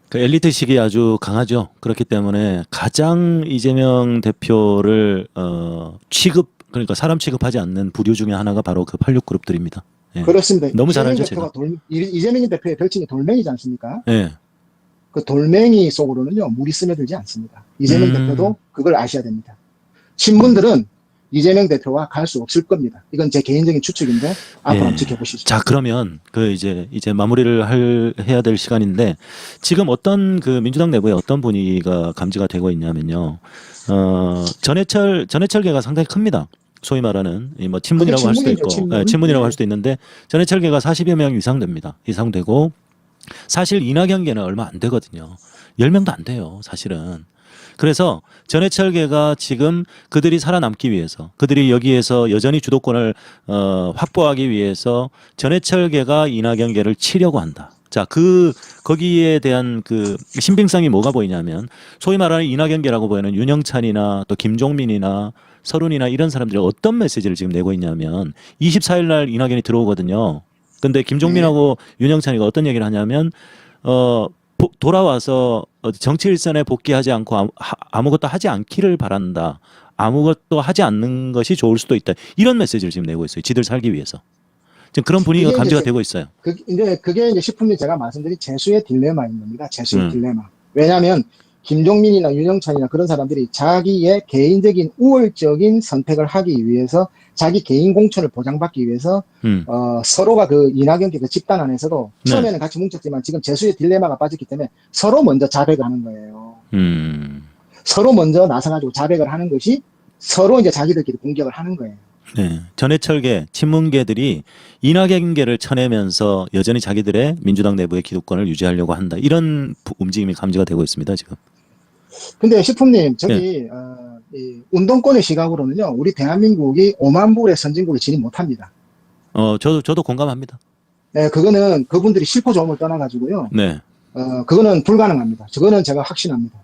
그 엘리트식이 아주 강하죠. 그렇기 때문에 가장 이재명 대표를 그러니까 사람 취급하지 않는 부류 중에 하나가 바로 그 86그룹들입니다. 예. 그렇습니다. 너무 잘 알죠, 제가. 이재명 대표의 별칭이 돌멩이지 않습니까? 예. 그 돌멩이 속으로는요, 물이 스며들지 않습니다. 이재명 대표도 그걸 아셔야 됩니다. 친문들은 이재명 대표와 갈 수 없을 겁니다. 이건 제 개인적인 추측인데 앞으로 한번 지켜보시죠. 자, 그러면 그 이제 마무리를 해야 될 시간인데 지금 어떤 그 민주당 내부에 어떤 분위기가 감지가 되고 있냐면요. 전해철계가 상당히 큽니다. 소위 말하는 뭐 친문이라고 할 수도 있고, 친문이라고 할 수도 있는데 전해철계가 40여 명 이상 됩니다. 이상 되고 사실 이낙연계는 얼마 안 되거든요. 10명도 안 돼요, 사실은. 그래서 전해철계가 지금 그들이 살아남기 위해서 그들이 여기에서 여전히 주도권을 확보하기 위해서 전해철계가 이낙연계를 치려고 한다. 자, 거기에 대한 그 신빙성이 뭐가 보이냐면 소위 말하는 이낙연계라고 보이는 윤영찬이나 또 김종민이나 서른이나 이런 사람들이 어떤 메시지를 지금 내고 있냐면 24일 날 이낙연이 들어오거든요. 근데 김종민하고 윤영찬이가 어떤 얘기를 하냐면 돌아와서 정치 일선에 복귀하지 않고 아무것도 하지 않기를 바란다. 아무것도 하지 않는 것이 좋을 수도 있다. 이런 메시지를 지금 내고 있어요. 지들 살기 위해서. 지금 그런 분위기가 감지가 되고 있어요. 그게 이제 식품이 제가 말씀드린 재수의 딜레마인 겁니다. 재수의 딜레마. 왜냐하면 김종민이나 윤영찬이나 그런 사람들이 자기의 개인적인 우월적인 선택을 하기 위해서 자기 개인 공천을 보장받기 위해서 서로가 그 이낙연계 그 집단 안에서도 네. 처음에는 같이 뭉쳤지만 지금 재수의 딜레마가 빠졌기 때문에 서로 먼저 자백을 하는 거예요. 서로 먼저 나서가지고 자백을 하는 것이 서로 이제 자기들끼리 공격을 하는 거예요. 네. 전해철계, 친문계들이 이낙연계를 쳐내면서 여전히 자기들의 민주당 내부의 기득권을 유지하려고 한다. 이런 움직임이 감지가 되고 있습니다, 지금. 근데 식품님, 저기, 이 운동권의 시각으로는요, 우리 대한민국이 5만 불의 선진국을 진입 못 합니다. 저도 공감합니다. 네, 그거는 그분들이 실포 조음을 떠나가지고요. 네. 그거는 불가능합니다. 저거는 제가 확신합니다.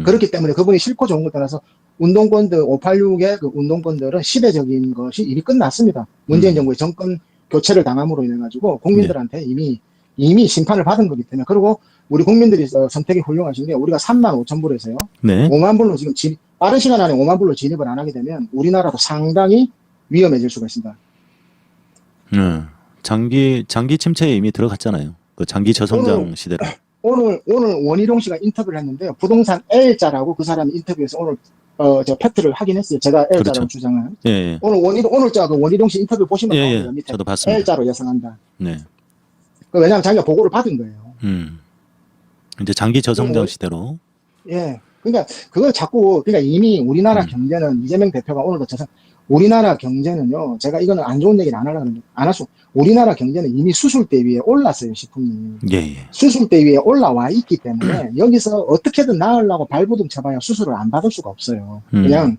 그렇기 때문에 그분이 실포 조음을 떠나서 운동권들, 586의 그 운동권들은 시대적인 것이 이미 끝났습니다. 문재인 정부의 정권 교체를 당함으로 인해가지고 국민들한테 이미 심판을 받은 거기 때문에. 그리고 우리 국민들이 선택이 훌륭하신 게 우리가 3만 5천 불에서요. 네. 5만 불로 지금 빠른 시간 안에 5만 불로 진입을 안 하게 되면 우리나라도 상당히 위험해질 수가 있습니다. 장기 침체에 이미 들어갔잖아요. 그 장기 저성장 시대로. 오늘 원희룡 씨가 인터뷰를 했는데요. 부동산 L자라고 그 사람이 인터뷰에서 오늘 저 팩트를 확인했어요. 제가 L자라고 그렇죠. 주장한. 예, 예. 오늘 그 원희룡 씨 인터뷰 보시면 예, 나옵니다. 예. 밑에 저도 봤습니다. L자로 예상한다. 네. 왜냐하면 자기가 보고를 받은 거예요. 이제 장기 저성장 시대로. 예. 그러니까 그걸 자꾸 그러니까 이미 우리나라 경제는 이재명 대표가 오늘도 우리나라 경제는요. 제가 이거는 안 좋은 얘기를 안 하려고 하는데 우리나라 경제는 이미 수술대 위에 올랐어요, 식품이. 예, 예. 수술대 위에 올라와 있기 때문에 여기서 어떻게든 나으려고 발버둥 쳐봐야 수술을 안 받을 수가 없어요. 그냥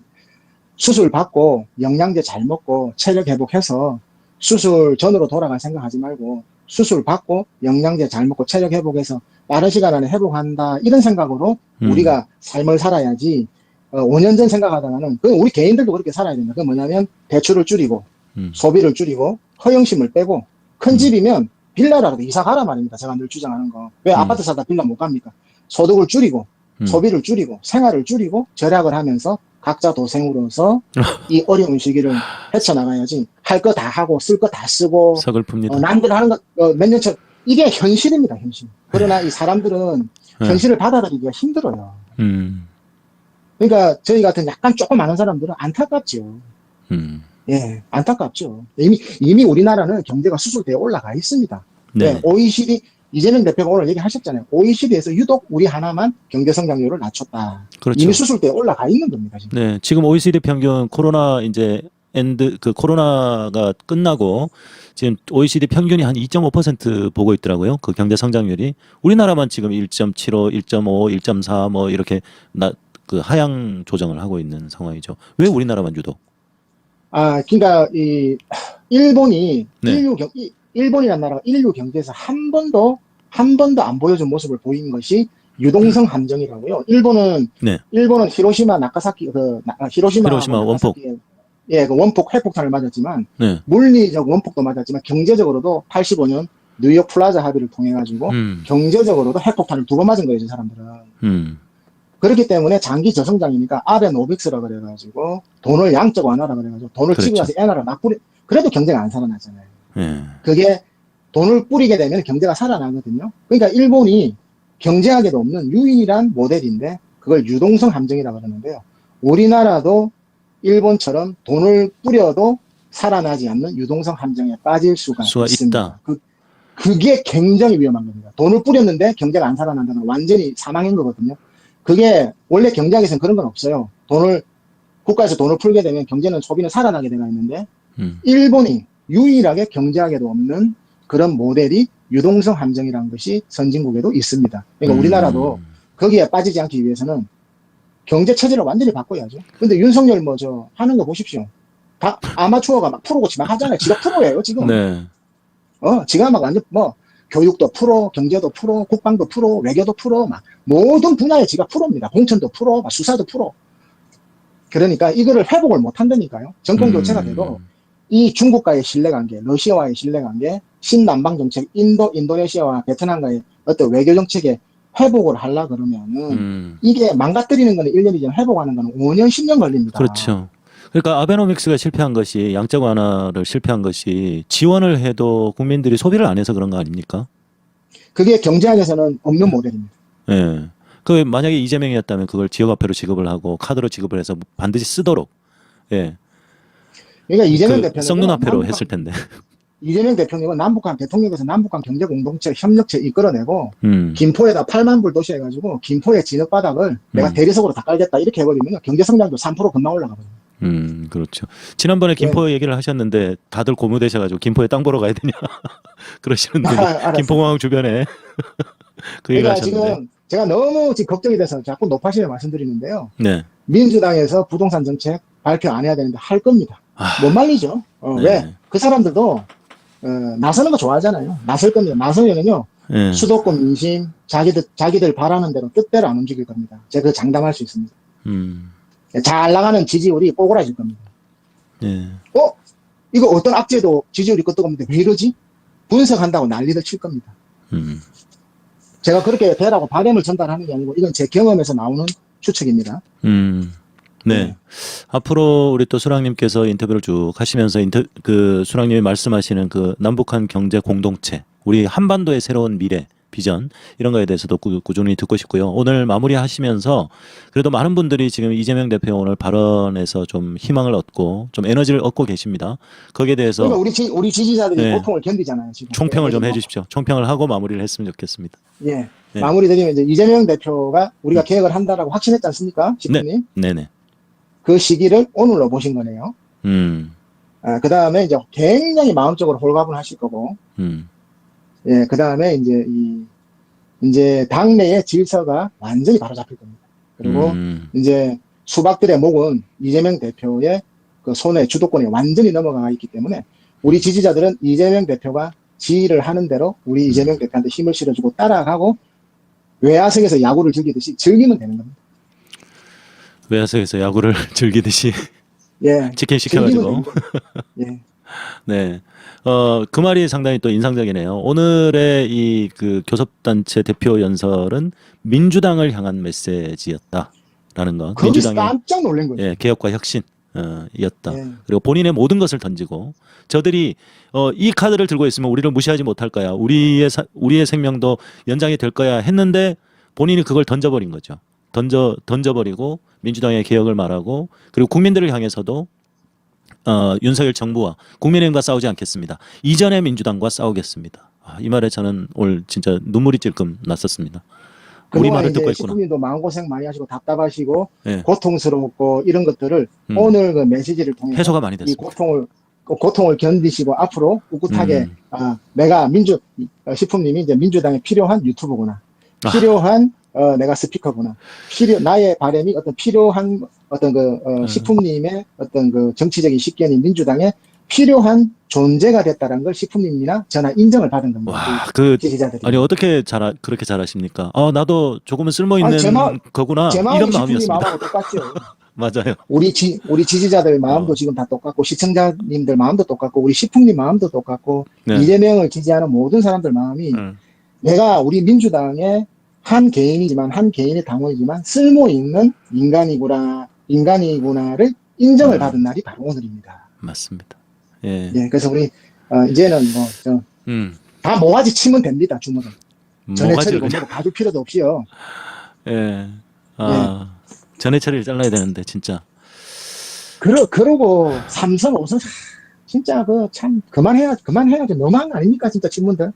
수술 받고 영양제 잘 먹고 체력 회복해서 수술 전으로 돌아갈 생각하지 말고 수술 받고 영양제 잘 먹고 체력 회복해서 빠른 시간 안에 회복한다 이런 생각으로 우리가 삶을 살아야지 5년 전 생각하다가는 그 우리 개인들도 그렇게 살아야 된다. 그게 뭐냐면 대출을 줄이고 소비를 줄이고 허영심을 빼고 큰 집이면 빌라라도 이사 가라 말입니다. 제가 늘 주장하는 거. 왜 아파트 사다 빌라 못 갑니까? 소득을 줄이고 소비를 줄이고 생활을 줄이고 절약을 하면서 각자 도생으로서 이 어려운 시기를 헤쳐나가야지 할 거 다 하고 쓸 거 다 쓰고 서글픕니다. 남들 하는 거 몇 년 전 이게 현실입니다. 현실. 그러나 이 사람들은 현실을 받아들이기가 힘들어요. 그러니까 저희 같은 약간 조금 아는 사람들은 안타깝죠. 예, 안타깝죠. 이미 우리나라는 경제가 수술대에 올라가 있습니다. 네. 네, OECD 이재명 대표가 오늘 얘기하셨잖아요. OECD에서 유독 우리 하나만 경제 성장률을 낮췄다. 그렇죠. 이미 수술대에 올라가 있는 겁니다. 지금. 네, 지금 OECD 평균 코로나 이제 코로나가 끝나고 지금 OECD 평균이 한 2.5% 보고 있더라고요. 그 경제 성장률이 우리나라만 지금 1.75, 1.5, 1.4 뭐 이렇게 그 하향 조정을 하고 있는 상황이죠. 왜 우리나라만 유독? 그러니까 이 일본이 네. 일본이라는 나라가 인류 경제에서 한 번도 안 보여준 모습을 보인 것이 유동성 함정이라고요. 일본은 히로시마 나가사키 히로시마 원폭. 예, 그 원폭 핵폭탄을 맞았지만 네. 물리적 원폭도 맞았지만 경제적으로도 85년 뉴욕 플라자 합의를 통해 가지고 경제적으로도 핵폭탄을 2번 맞은 거예요, 이 사람들은. 그렇기 때문에 장기 저성장이니까 아베노믹스라 그래가지고 돈을 양적 완화라 그래가지고 돈을 치고 가서 엔화를 막 그래도 경제가 안 살아나잖아요. 그게 돈을 뿌리게 되면 경제가 살아나거든요. 그러니까 일본이 경제학에도 없는 유일한 모델인데 그걸 유동성 함정이라고 그러는데요. 우리나라도 일본처럼 돈을 뿌려도 살아나지 않는 유동성 함정에 빠질 수가 있습니다. 그게 굉장히 위험한 겁니다. 돈을 뿌렸는데 경제가 안 살아난다는 건 완전히 사망인 거거든요. 그게 원래 경제학에서는 그런 건 없어요. 국가에서 돈을 풀게 되면 경제는 소비는 살아나게 되어 있는데 일본이 유일하게 경제학에도 없는 그런 모델이 유동성 함정이라는 것이 선진국에도 있습니다. 그러니까 우리나라도 거기에 빠지지 않기 위해서는 경제 체제를 완전히 바꿔야죠. 근데 윤석열 하는 거 보십시오. 다 아마추어가 막 프로고치 막 하잖아요. 지가 프로예요, 지금. 네. 지가 막 완전 교육도 프로, 경제도 프로, 국방도 프로, 외교도 프로, 막 모든 분야에 지가 프로입니다. 공천도 프로, 막 수사도 프로. 그러니까 이거를 회복을 못 한다니까요. 정권 교체가 돼도 이 중국과의 신뢰관계, 러시아와의 신뢰관계, 신남방 정책, 인도네시아와 베트남과의 어떤 외교 정책에 회복을 하려 그러면은 이게 망가뜨리는 거는 1년이지만 회복하는 거는 5년, 10년 걸립니다. 그렇죠. 그러니까 아베노믹스가 실패한 것이 양적 완화를 실패한 것이 지원을 해도 국민들이 소비를 안 해서 그런 거 아닙니까? 그게 경제학에서는 없는 모델입니다. 예. 그 만약에 이재명이었다면 그걸 지역화폐로 지급을 하고 카드로 지급을 해서 반드시 쓰도록 예. 그러니까 이재명 그 대표는 썩눈화폐로 했을 텐데. 이재명 대표님은 남북한 대통령께서 남북한 경제 공동체 협력체 이끌어내고 음. 김포에다 8만 불 도시해 가지고 김포의 진흙바닥을 내가 대리석으로 다 깔겠다 이렇게 해버리면 경제 성장도 3% 금방 올라가거든요. 그렇죠. 지난번에 김포 얘기를 하셨는데 다들 고무되셔가지고 김포에 땅 보러 가야 되냐 그러시는 분이 김포공항 주변에 그 얘기를 그러니까 하셨는데. 지금 제가 너무 지금 걱정이 돼서 자꾸 높아시며 말씀드리는데요. 네. 민주당에서 부동산 정책 발표 안 해야 되는데 할 겁니다. 못 말리죠. 네. 왜? 그 사람들도 나서는 거 좋아하잖아요. 나설 겁니다. 나서면은요. 네. 수도권 민심 자기들 바라는 대로 뜻대로 안 움직일 겁니다. 제가 그 장담할 수 있습니다. 잘 나가는 지지율이 뽀글해질 겁니다. 네. 이거 어떤 악재도 지지율이 끄떡없는데 왜 이러지? 분석한다고 난리를 칠 겁니다. 제가 그렇게 되라고 바램을 전달하는 게 아니고 이건 제 경험에서 나오는 추측입니다. 네. 앞으로 우리 또 수랑님께서 인터뷰를 쭉 하시면서 그 수랑님이 말씀하시는 그 남북한 경제 공동체, 우리 한반도의 새로운 미래, 비전 이런 거에 대해서도 꾸준히 듣고 싶고요. 오늘 마무리하시면서 그래도 많은 분들이 지금 이재명 대표 오늘 발언에서 좀 희망을 얻고 좀 에너지를 얻고 계십니다. 거기에 대해서 그러니까 우리 지지자들이 네. 고통을 견디잖아요. 지금. 총평을 좀 해주십시오. 총평을 하고 마무리를 했으면 좋겠습니다. 예. 네. 마무리 드리면 이제 이재명 대표가 우리가 계획을 한다라고 확신했지 않습니까? 시프님? 네네. 그 시기를 오늘로 보신 거네요. 그 다음에 이제 굉장히 마음적으로 홀가분 하실 거고, 예, 그 다음에 이제 당내의 질서가 완전히 바로잡힐 겁니다. 그리고 이제 수박들의 목은 이재명 대표의 그 손에 주도권이 완전히 넘어가 있기 때문에 우리 지지자들은 이재명 대표가 지휘를 하는 대로 우리 이재명 대표한테 힘을 실어주고 따라가고 외야석에서 야구를 즐기듯이 즐기면 되는 겁니다. 외야석에서 야구를 즐기듯이 예. 치킨 시켜가지고. 예. 네. 그 말이 상당히 또 인상적이네요. 오늘의 이 그 교섭단체 대표 연설은 민주당을 향한 메시지였다라는 것. 거기서 깜짝 놀란 거죠. 예, 개혁과 혁신. 이었다. 예. 그리고 본인의 모든 것을 던지고 저들이 이 카드를 들고 있으면 우리를 무시하지 못할 거야. 우리의 생명도 연장이 될 거야 했는데 본인이 그걸 던져버린 거죠. 던져버리고 민주당의 개혁을 말하고 그리고 국민들을 향해서도 윤석열 정부와 국민의힘과 싸우지 않겠습니다. 이전의 민주당과 싸우겠습니다. 이 말에 저는 오늘 진짜 눈물이 찔끔 났었습니다. 우리 말을 듣고 있구나. 시부님도 마음고생 많이 하시고 답답하시고 네. 고통스럽고 이런 것들을 오늘 그 메시지를 통해서 해소가 많이 이 됐습니다. 고통을 견디시고 앞으로 꿋꿋하게 내가 시품님이 이제 민주당에 필요한 유튜브구나. 필요한 내가 스피커구나. 나의 바람이 필요한 시품님의 그 정치적인 식견이 민주당에 필요한 존재가 됐다는 걸 시품님이나 저나 인정을 받은 겁니다. 와, 지지자들이. 아니 어떻게 그렇게 잘하십니까? 나도 조금은 쓸모 있는 거구나. 제 마음이 이런 시품님 마음이었습니다. 마음하고 똑같죠. 맞아요. 우리 지지자들 마음도 지금 다 똑같고 시청자님들 마음도 똑같고 우리 시품님 마음도 똑같고 네. 이재명을 지지하는 모든 사람들 마음이 내가 우리 민주당의 한 개인의 당원이지만 쓸모 있는 인간이구나를 인정을 받은 날이 바로 오늘입니다. 맞습니다. 예. 예, 그래서 우리 이제는 다 모가지 치면 됩니다. 주문은. 전해철이고 봐줄 필요도 없이요. 예. 전해철이를 잘라야 되는데 진짜. 그러고 삼선 오선 진짜 참 그만해야죠. 너무한 거 아닙니까 진짜 친문들.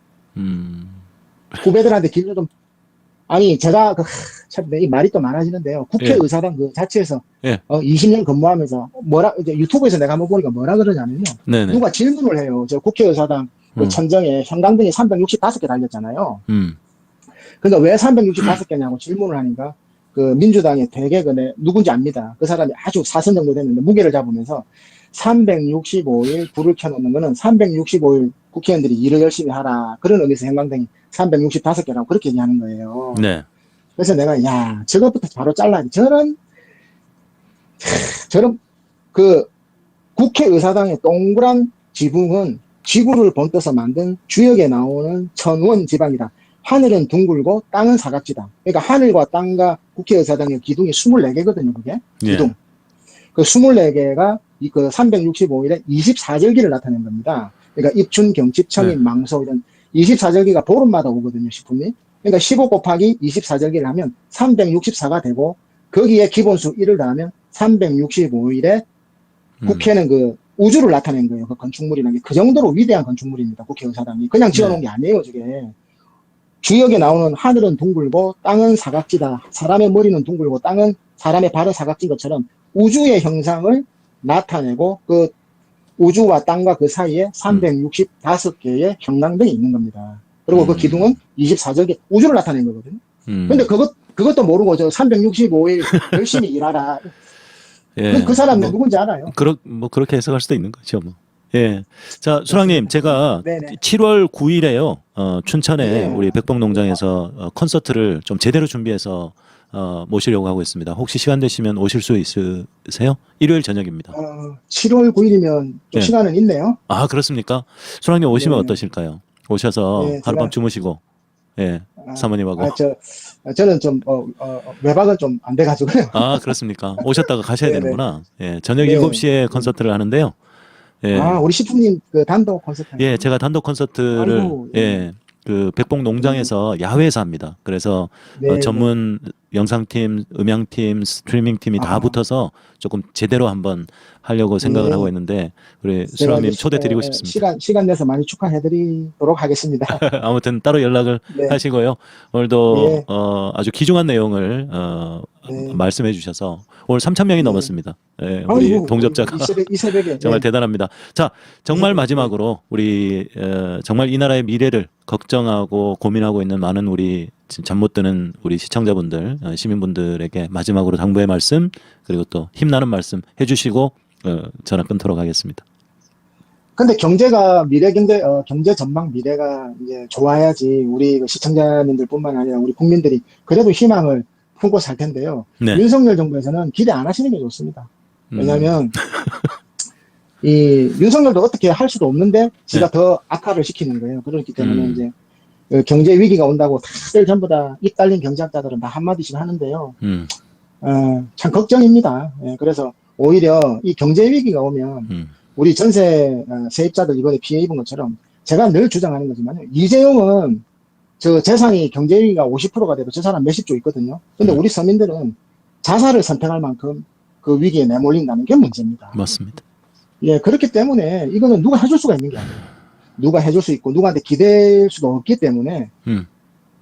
후배들한테 길로 좀 아니 제가 참 이 말이 또 많아지는데요. 국회의사당 그 자체에서 20년 근무하면서 이제 유튜브에서 내가 한번 보니까 뭐라 그러냐면요. 네네. 누가 질문을 해요. 저 국회의사당 그 천정에 형광등이 365개 달렸잖아요. 그러니까 왜 365개냐고 질문을 하니까 그 민주당의 대개근에 누군지 압니다. 그 사람이 아주 사선 정도 됐는데 무게를 잡으면서 365일 불을 켜놓는 거는 365일 국회의원들이 일을 열심히 하라. 그런 의미에서 형광등이 365개라고 그렇게 얘기하는 거예요. 네. 그래서 내가 저것부터 바로 잘라야지. 저런 그 국회의사당의 동그란 지붕은 지구를 번떠서 만든 주역에 나오는 천원 지방이다. 하늘은 둥글고 땅은 사각지다. 그러니까 하늘과 땅과 국회의사당의 기둥이 24개거든요. 그게 기둥. 그 24개가 그 365일에 24절기를 나타낸 겁니다. 그러니까 입춘, 경칩, 청인, 망소 이런 24절기가 보름마다 오거든요. 시품이. 그러니까 15 곱하기 24절기를 하면 364가 되고 거기에 기본수 1을 더하면 365일에 국회는 그 우주를 나타낸 거예요. 그 건축물이라는 게 그 정도로 위대한 건축물입니다. 국회의사당이 그냥 지어놓은 게 아니에요. 저게 주역에 나오는 하늘은 둥글고 땅은 사각지다. 사람의 머리는 둥글고 땅은 사람의 발은 사각진 것처럼 우주의 형상을 나타내고 그 우주와 땅과 그 사이에 365개의 형광등이 있는 겁니다. 그리고 그 기둥은 24절기 우주를 나타낸 거거든요. 근데 그것도 모르고 저 365일 열심히 일하라. 예. 그 사람 누군지 알아요? 뭐 그렇게 해석할 수도 있는 거죠, 뭐. 예. 자, 수랑님, 제가 네네. 7월 9일에요, 춘천에 네. 우리 백봉농장에서 콘서트를 좀 제대로 준비해서 모시려고 하고 있습니다. 혹시 시간 되시면 오실 수 있으세요? 일요일 저녁입니다. 7월 9일이면 좀 네. 시간은 있네요. 아, 그렇습니까? 수랑님 오시면 네. 어떠실까요? 오셔서 네, 하룻밤 제가- 주무시고, 예, 사모님하고. 저는 좀 외박은 좀 안 돼가지고요. 아, 그렇습니까? 오셨다가 가셔야 네네. 되는구나. 예, 저녁 네. 7시에 콘서트를 하는데요. 예. 우리 시풍님 그 단독 콘서트. 예, 제가 단독 콘서트를 아이고, 예. 예, 그 백봉 농장에서 야외에서 합니다. 그래서 네, 전문 영상팀, 음향팀, 스트리밍팀이 다 아. 붙어서 조금 제대로 한번 하려고 생각을 네. 하고 있는데 우리 제가 수랑님 이제 초대 드리고 싶습니다. 시간 내서 많이 축하해드리도록 하겠습니다. 아무튼 따로 연락을 네. 하시고요. 오늘도 예. 아주 귀중한 내용을 네. 말씀해 주셔서 오늘 3,000명이 넘었습니다. 예, 우리 아이고, 동접자가 이 새벽에 정말 네. 대단합니다. 자, 정말 마지막으로 우리 정말 이 나라의 미래를 걱정하고 고민하고 있는 많은 우리 잠 못 드는 우리 시청자분들, 시민분들에게 마지막으로 당부의 말씀 그리고 또 힘나는 말씀 해주시고 전화 끊도록 하겠습니다. 근데 경제가 경제 전망 미래가 이제 좋아야지 우리 그 시청자님들뿐만 아니라 우리 국민들이 그래도 희망을 품고 살 텐데요. 네. 윤석열 정부에서는 기대 안 하시는 게 좋습니다. 왜냐하면 이 윤석열도 어떻게 할 수도 없는데 지가 네. 더 악화를 시키는 거예요. 그렇기 때문에 음. 이제 경제 위기가 온다고 다들 전부 다 입 달린 경제학자들은 다 한마디씩 하는데요. 참 걱정입니다. 예, 그래서 오히려 이 경제 위기가 오면 우리 전세 세입자들 이번에 피해 입은 것처럼 제가 늘 주장하는 거지만요. 이재용은 저 재산이 경제 위기가 50%가 돼도 저 사람 몇십 조 있거든요. 근데 우리 서민들은 자살을 선택할 만큼 그 위기에 내몰린다는 게 문제입니다. 맞습니다. 예, 그렇기 때문에 이거는 누가 해줄 수가 있는 게 아니에요. 누가 해줄 수 있고 누구한테 기댈 수도 없기 때문에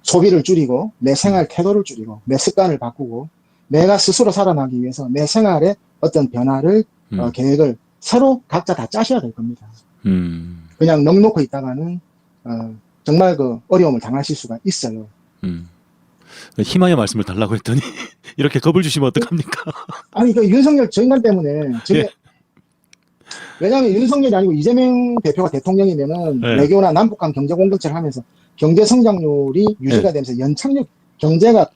소비를 줄이고 내 생활 태도를 줄이고 내 습관을 바꾸고 내가 스스로 살아나기 위해서 내 생활에 어떤 변화를 계획을 서로 각자 다 짜셔야 될 겁니다. 그냥 넋놓고 있다가는 정말 그 어려움을 당하실 수가 있어요. 희망의 말씀을 달라고 했더니 이렇게 겁을 주시면 어떡합니까? 아니 그 윤석열 저 인간 때문에 예. 왜냐하면 윤석열이 아니고 이재명 대표가 대통령이면은 네. 외교나 남북 간 경제 공동체를 하면서 경제 성장률이 유지가 되면서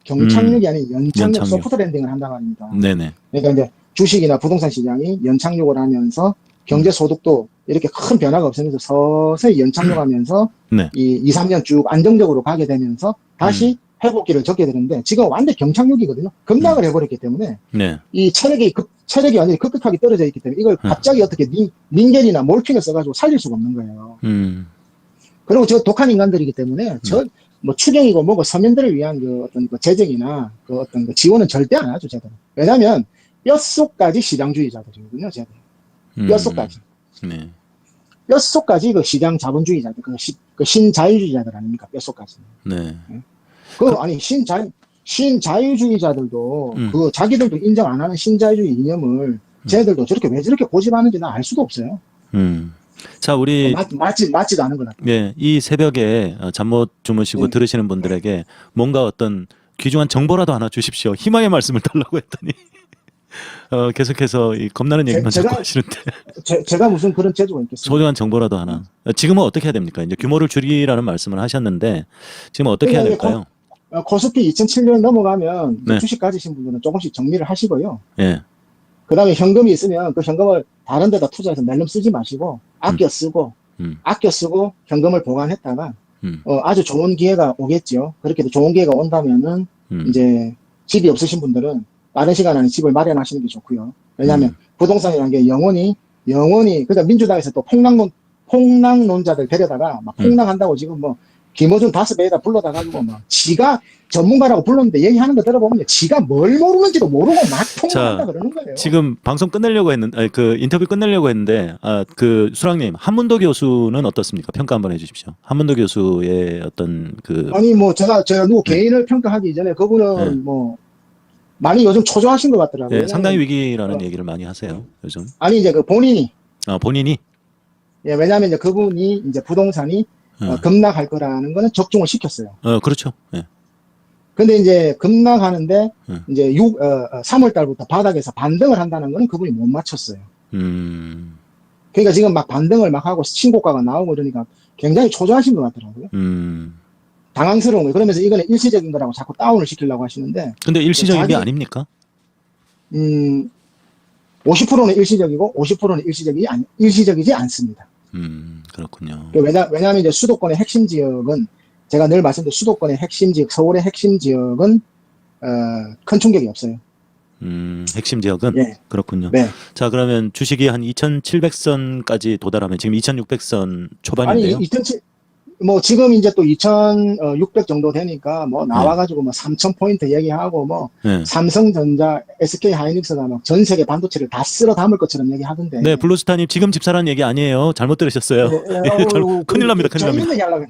경착륙이 아닌 연착륙 소프트 랜딩을 한단 말입니다. 네네. 그러니까 이제 주식이나 부동산 시장이 연착륙을 하면서 경제 소득도 이렇게 큰 변화가 없으면서 서서히 연착륙하면서 네. 이 2, 3년 쭉 안정적으로 가게 되면서 다시 회복기를 겪게 되는데 지금 완전 경착륙이거든요. 급락을 해버렸기 때문에 네. 이 체력이 완전히 급격하게 떨어져 있기 때문에 이걸 갑자기 어떻게 닌겔이나 몰핀을 써가지고 살릴 수가 없는 거예요. 그리고 저 독한 인간들이기 때문에 뭐 추경이고 뭐고 서민들을 위한 그 어떤 그 재정이나 그 어떤 그 지원은 절대 안 하죠, 제대로. 왜냐하면 뼛속까지 시장주의자들이거든요, 제대로. 뼛속까지. 네. 뼛속까지 그 시장 자본주의자들, 그 신자유주의자들 아닙니까, 뼛속까지. 네. 아니, 신자유주의자들도 그 자기들도 인정 안 하는 신자유주의 이념을 쟤들도 왜 저렇게 고집하는지 나 알 수가 없어요. 자, 우리 맞지도 않은 것 같아요. 예, 이 새벽에 잠 못 주무시고 네. 들으시는 분들에게 뭔가 어떤 귀중한 정보라도 하나 주십시오. 희망의 말씀을 달라고 했더니 계속해서 이 겁나는 얘기만 자꾸 하시는데 제가 무슨 그런 재주가 있겠어요? 소중한 정보라도 하나. 지금은 어떻게 해야 됩니까? 이제 규모를 줄이라는 말씀을 하셨는데 지금 어떻게 해야 될까요? 코스피 2007년 넘어가면 네. 주식 가지신 분들은 조금씩 정리를 하시고요. 예. 그 다음에 현금이 있으면 그 현금을 다른 데다 투자해서 낼름 쓰지 마시고 아껴 쓰고 현금을 보관했다가 아주 좋은 기회가 오겠죠. 그렇게 좋은 기회가 온다면은 이제 집이 없으신 분들은 빠른 시간 안에 집을 마련하시는 게 좋고요. 왜냐하면 부동산이라는 게 영원히 그러니까 민주당에서 또 폭락론자들 데려다가 막 폭락한다고 지금 뭐 김어준 5배에다 불러다 가지고 막 지가 전문가라고 불렀는데 얘기하는 거 들어보면 지가 뭘 모르는지도 모르고 막 통화한다 그러는 거예요. 지금 방송 끝내려고 했는데, 아니, 그 인터뷰 끝내려고 했는데, 그 수랑님, 한문도 교수는 어떻습니까? 평가 한번 해주십시오. 한문도 교수의 어떤 그 아니 뭐 제가 누구 개인을 평가하기 이전에 그분은 네. 뭐 많이 요즘 초조하신 것 같더라고요. 상당히 위기라는 얘기를 많이 하세요, 요즘. 아니 이제 그 본인이 본인이 왜냐하면 이제 그분이 이제 부동산이 급락할 거라는 거는 적중을 시켰어요. 그렇죠. 예. 근데 이제 급락하는데 음. 이제 3월 달부터 바닥에서 반등을 한다는 거는 그분이 못 맞췄어요. 그러니까 지금 막 반등을 막 하고 신고가가 나오고 그러니까 굉장히 초조하신 것 같더라고요. 당황스러운 거예요. 그러면서 이거는 일시적인 거라고 자꾸 다운을 시키려고 하시는데. 근데 일시적인 게 아닙니까? 50%는 일시적이고 50%는 일시적이지 않습니다. 그렇군요. 왜냐하면 이제 수도권의 핵심 지역은 제가 늘 말씀드린 수도권의 핵심 지역, 서울의 핵심 지역은 큰 충격이 없어요. 핵심 지역은 예. 그렇군요. 네. 자, 그러면 주식이 한 2,700선까지 도달하면 지금 2,600선 초반인데요. 아니 뭐 지금 이제 또 2,600 정도 되니까 뭐 나와가지고 뭐 3,000포인트 얘기하고 뭐 삼성전자, SK 하이닉스가 막 전 세계 반도체를 다 쓸어 담을 것처럼 얘기하던데. 네, 블루스타님 지금 집사라는 얘기 아니에요. 잘못 들으셨어요. 큰일 납니다. 큰일 납니다.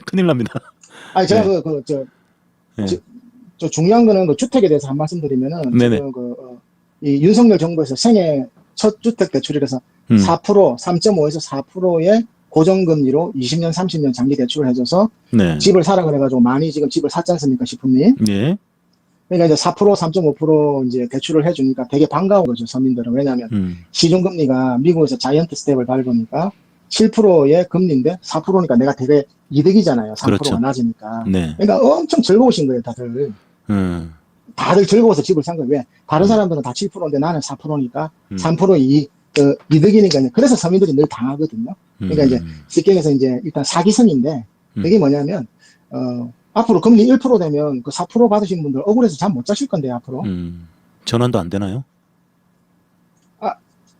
큰일 납니다. 아니 제가 저 중요한 거는 그 주택에 대해서 한 말씀 드리면은 네네. 지금 이 윤석열 정부에서 생애 첫 주택 대출이라서 4%, 3.5에서 4%의 고정금리로 20년, 30년 장기 대출을 해줘서 집을 사라 그래가지고 많이 지금 집을 샀지 않습니까, 식품님? 예. 그러니까 이제 4%, 3.5% 이제 대출을 해주니까 되게 반가운 거죠, 서민들은. 왜냐하면 시중금리가 미국에서 자이언트 스텝을 밟으니까 7%의 금리인데 4%니까 내가 되게 이득이잖아요. 3%가 그렇죠. 낮으니까. 네. 그러니까 엄청 즐거우신 거예요, 다들. 다들 즐거워서 집을 산 거예요. 왜? 다른 사람들은 다 7%인데 나는 4%니까 3% 이득이니까. 그래서 서민들이 늘 당하거든요. 그러니까 이제 직경에서 이제 일단 사기성인데 그게 뭐냐면 앞으로 금리 1% 되면 그 4% 받으신 분들 억울해서 잠 못 자실 건데요, 앞으로. 전환도 안 되나요?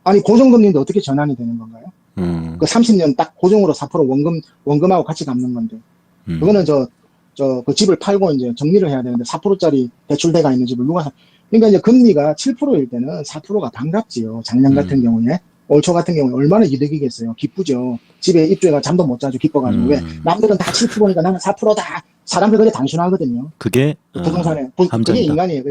아니 고정금리인데 어떻게 전환이 되는 건가요? 그 30년 딱 고정으로 4% 원금하고 같이 갚는 건데 그거는 그 집을 팔고 이제 정리를 해야 되는데 4%짜리 대출대가 있는 집을 누가 그러니까 이제 금리가 7%일 때는 4%가 반갑지요. 작년 같은 경우에. 올 초 같은 경우에 얼마나 이득이겠어요. 기쁘죠. 집에 입주해가 잠도 못 자죠. 기뻐가지고. 왜? 남들은 다 7%니까 나는 4%다. 사람들 그게 단순하거든요. 그게 부동산에. 함정이다. 그게 인간이에요.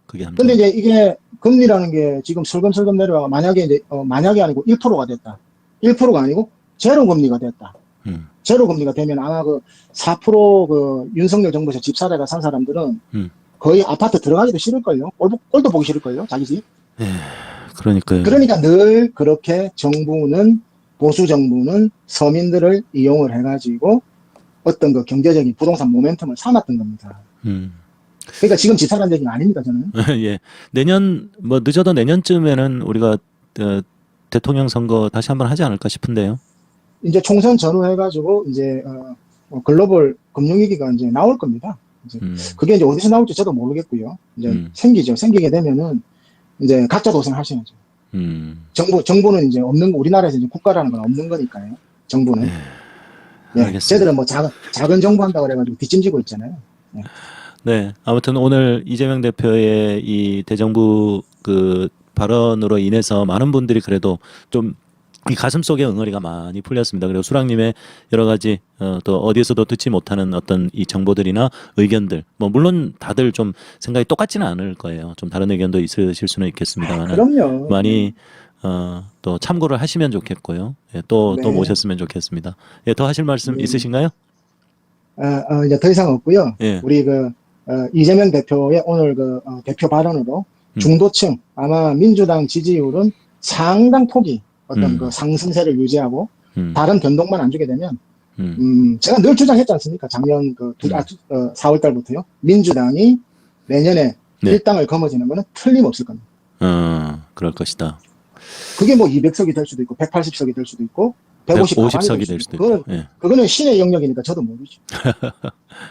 그게 함정. 근데 이제 이게 금리라는 게 지금 슬금슬금 내려와 만약에 이제 만약이 아니고 1%가 됐다. 1%가 아니고 제로 금리가 됐다. 제로 금리가 되면 아마 그 4%그 윤석열 정부에서 집 사다가 산 사람들은 거의 아파트 들어가기도 싫을걸요. 꼴도 보기 싫을걸요. 자기 집. 그러니까요. 그러니까 늘 그렇게 보수 정부는 서민들을 이용을 해가지고 어떤 그 경제적인 부동산 모멘텀을 삼았던 겁니다. 그러니까 지금 집 사는 얘기는 아닙니다, 저는. 예. 내년, 뭐 늦어도 내년쯤에는 우리가 대통령 선거 다시 한번 하지 않을까 싶은데요. 이제 총선 전후해가지고 이제 글로벌 금융위기가 이제 나올 겁니다. 이제 그게 이제 어디서 나올지 저도 모르겠고요. 이제 생기죠. 생기게 되면은 이제 각자 도생하셔야죠. 정부는 이제 우리나라에서 이제 국가라는 건 없는 거니까요. 정부는. 예, 쟤들은 뭐 작은 정부 한다고 그래가지고 뒷짐지고 있잖아요. 예. 네. 아무튼 오늘 이재명 대표의 이 대정부 그 발언으로 인해서 많은 분들이 그래도 좀 이 가슴속에 응어리가 많이 풀렸습니다. 그리고 수랑님의 여러 가지 또 어디에서도 듣지 못하는 어떤 이 정보들이나 의견들, 뭐 물론 다들 좀 생각이 똑같지는 않을 거예요. 좀 다른 의견도 있으실 수는 있겠습니다만 그럼요. 많이 또 참고를 하시면 좋겠고요. 예, 또 모셨으면 좋겠습니다. 예, 더 하실 말씀 있으신가요? 이제 더 이상 없고요. 예. 우리 이재명 대표의 오늘 대표 발언으로 중도층 아마 민주당 지지율은 상당 폭이 어떤 그 상승세를 유지하고 다른 변동만 안 주게 되면 제가 늘 주장했지 않습니까? 작년 4월 달부터요. 민주당이 내년에 일당을 거머쥐는 거는 틀림없을 겁니다. 그럴 것이다. 그게 뭐 200석이 될 수도 있고 180석이 될 수도 있고 150석이 될 수도 있고. 그거는 신의 영역이니까 저도 모르죠.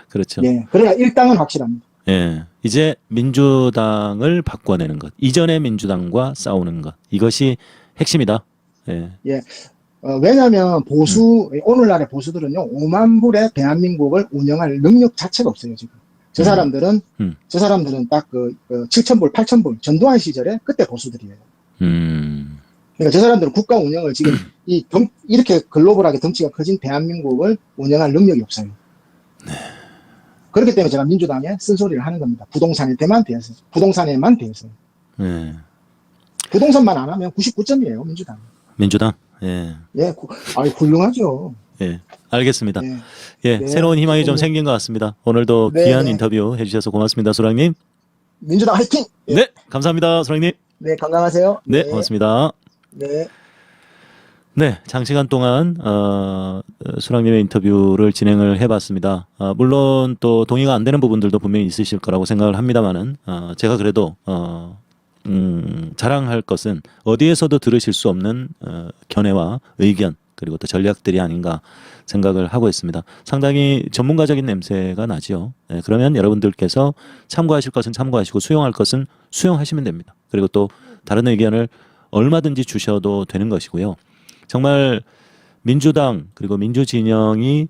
그렇죠. 예. 그러나 일당은 확실합니다. 예. 이제 민주당을 바꿔내는 것. 이전의 민주당과 싸우는 것. 이것이 핵심이다. 예. 예. 왜냐하면 오늘날의 보수들은요, 5만 불의 대한민국을 운영할 능력 자체가 없어요, 지금. 저 사람들은 딱 7,000불, 8,000불, 전두환 시절에 그때 보수들이에요. 그러니까 저 사람들은 국가 운영을 지금 이렇게 글로벌하게 덩치가 커진 대한민국을 운영할 능력이 없어요. 네. 그렇기 때문에 제가 민주당에 쓴소리를 하는 겁니다. 부동산에만 대해서. 네. 부동산만 안 하면 99점이에요, 민주당. 민주당. 예. 예, 훌륭하죠. 예. 알겠습니다. 네. 예. 네. 새로운 희망이 좀 생긴 것 같습니다. 오늘도 네, 귀한 네. 인터뷰 해주셔서 고맙습니다, 소랑님. 민주당 화이팅! 예. 네. 감사합니다, 소랑님. 네, 건강하세요. 네. 고맙습니다. 네. 네, 장시간 동안 수랑님의 인터뷰를 진행을 해봤습니다. 물론 또 동의가 안 되는 부분들도 분명히 있으실 거라고 생각을 합니다만은 제가 그래도 자랑할 것은 어디에서도 들으실 수 없는 견해와 의견 그리고 또 전략들이 아닌가 생각을 하고 있습니다. 상당히 전문가적인 냄새가 나죠. 네, 그러면 여러분들께서 참고하실 것은 참고하시고 수용할 것은 수용하시면 됩니다. 그리고 또 다른 의견을 얼마든지 주셔도 되는 것이고요. 정말 민주당 그리고 민주진영이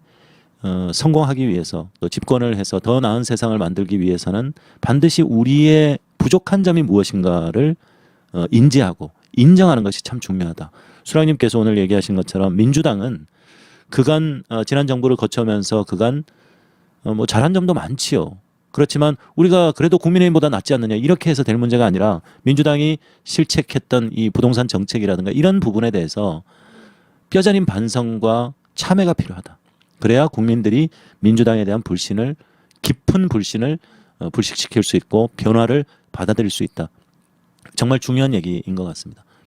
성공하기 위해서 또 집권을 해서 더 나은 세상을 만들기 위해서는 반드시 우리의 부족한 점이 무엇인가를 인지하고 인정하는 것이 참 중요하다. 수랑님께서 오늘 얘기하신 것처럼 민주당은 그간 지난 정부를 거쳐면서 그간 뭐 잘한 점도 많지요. 그렇지만 우리가 그래도 국민의힘보다 낫지 않느냐 이렇게 해서 될 문제가 아니라 민주당이 실책했던 이 부동산 정책이라든가 이런 부분에 대해서 뼈저린 반성과 참회가 필요하다. 그래야 국민들이 민주당에 대한 불신을 깊은 불신을 불식시킬 수 있고 변화를 받아들일 수 있다. 정말 중요한 얘기인 것 같습니다.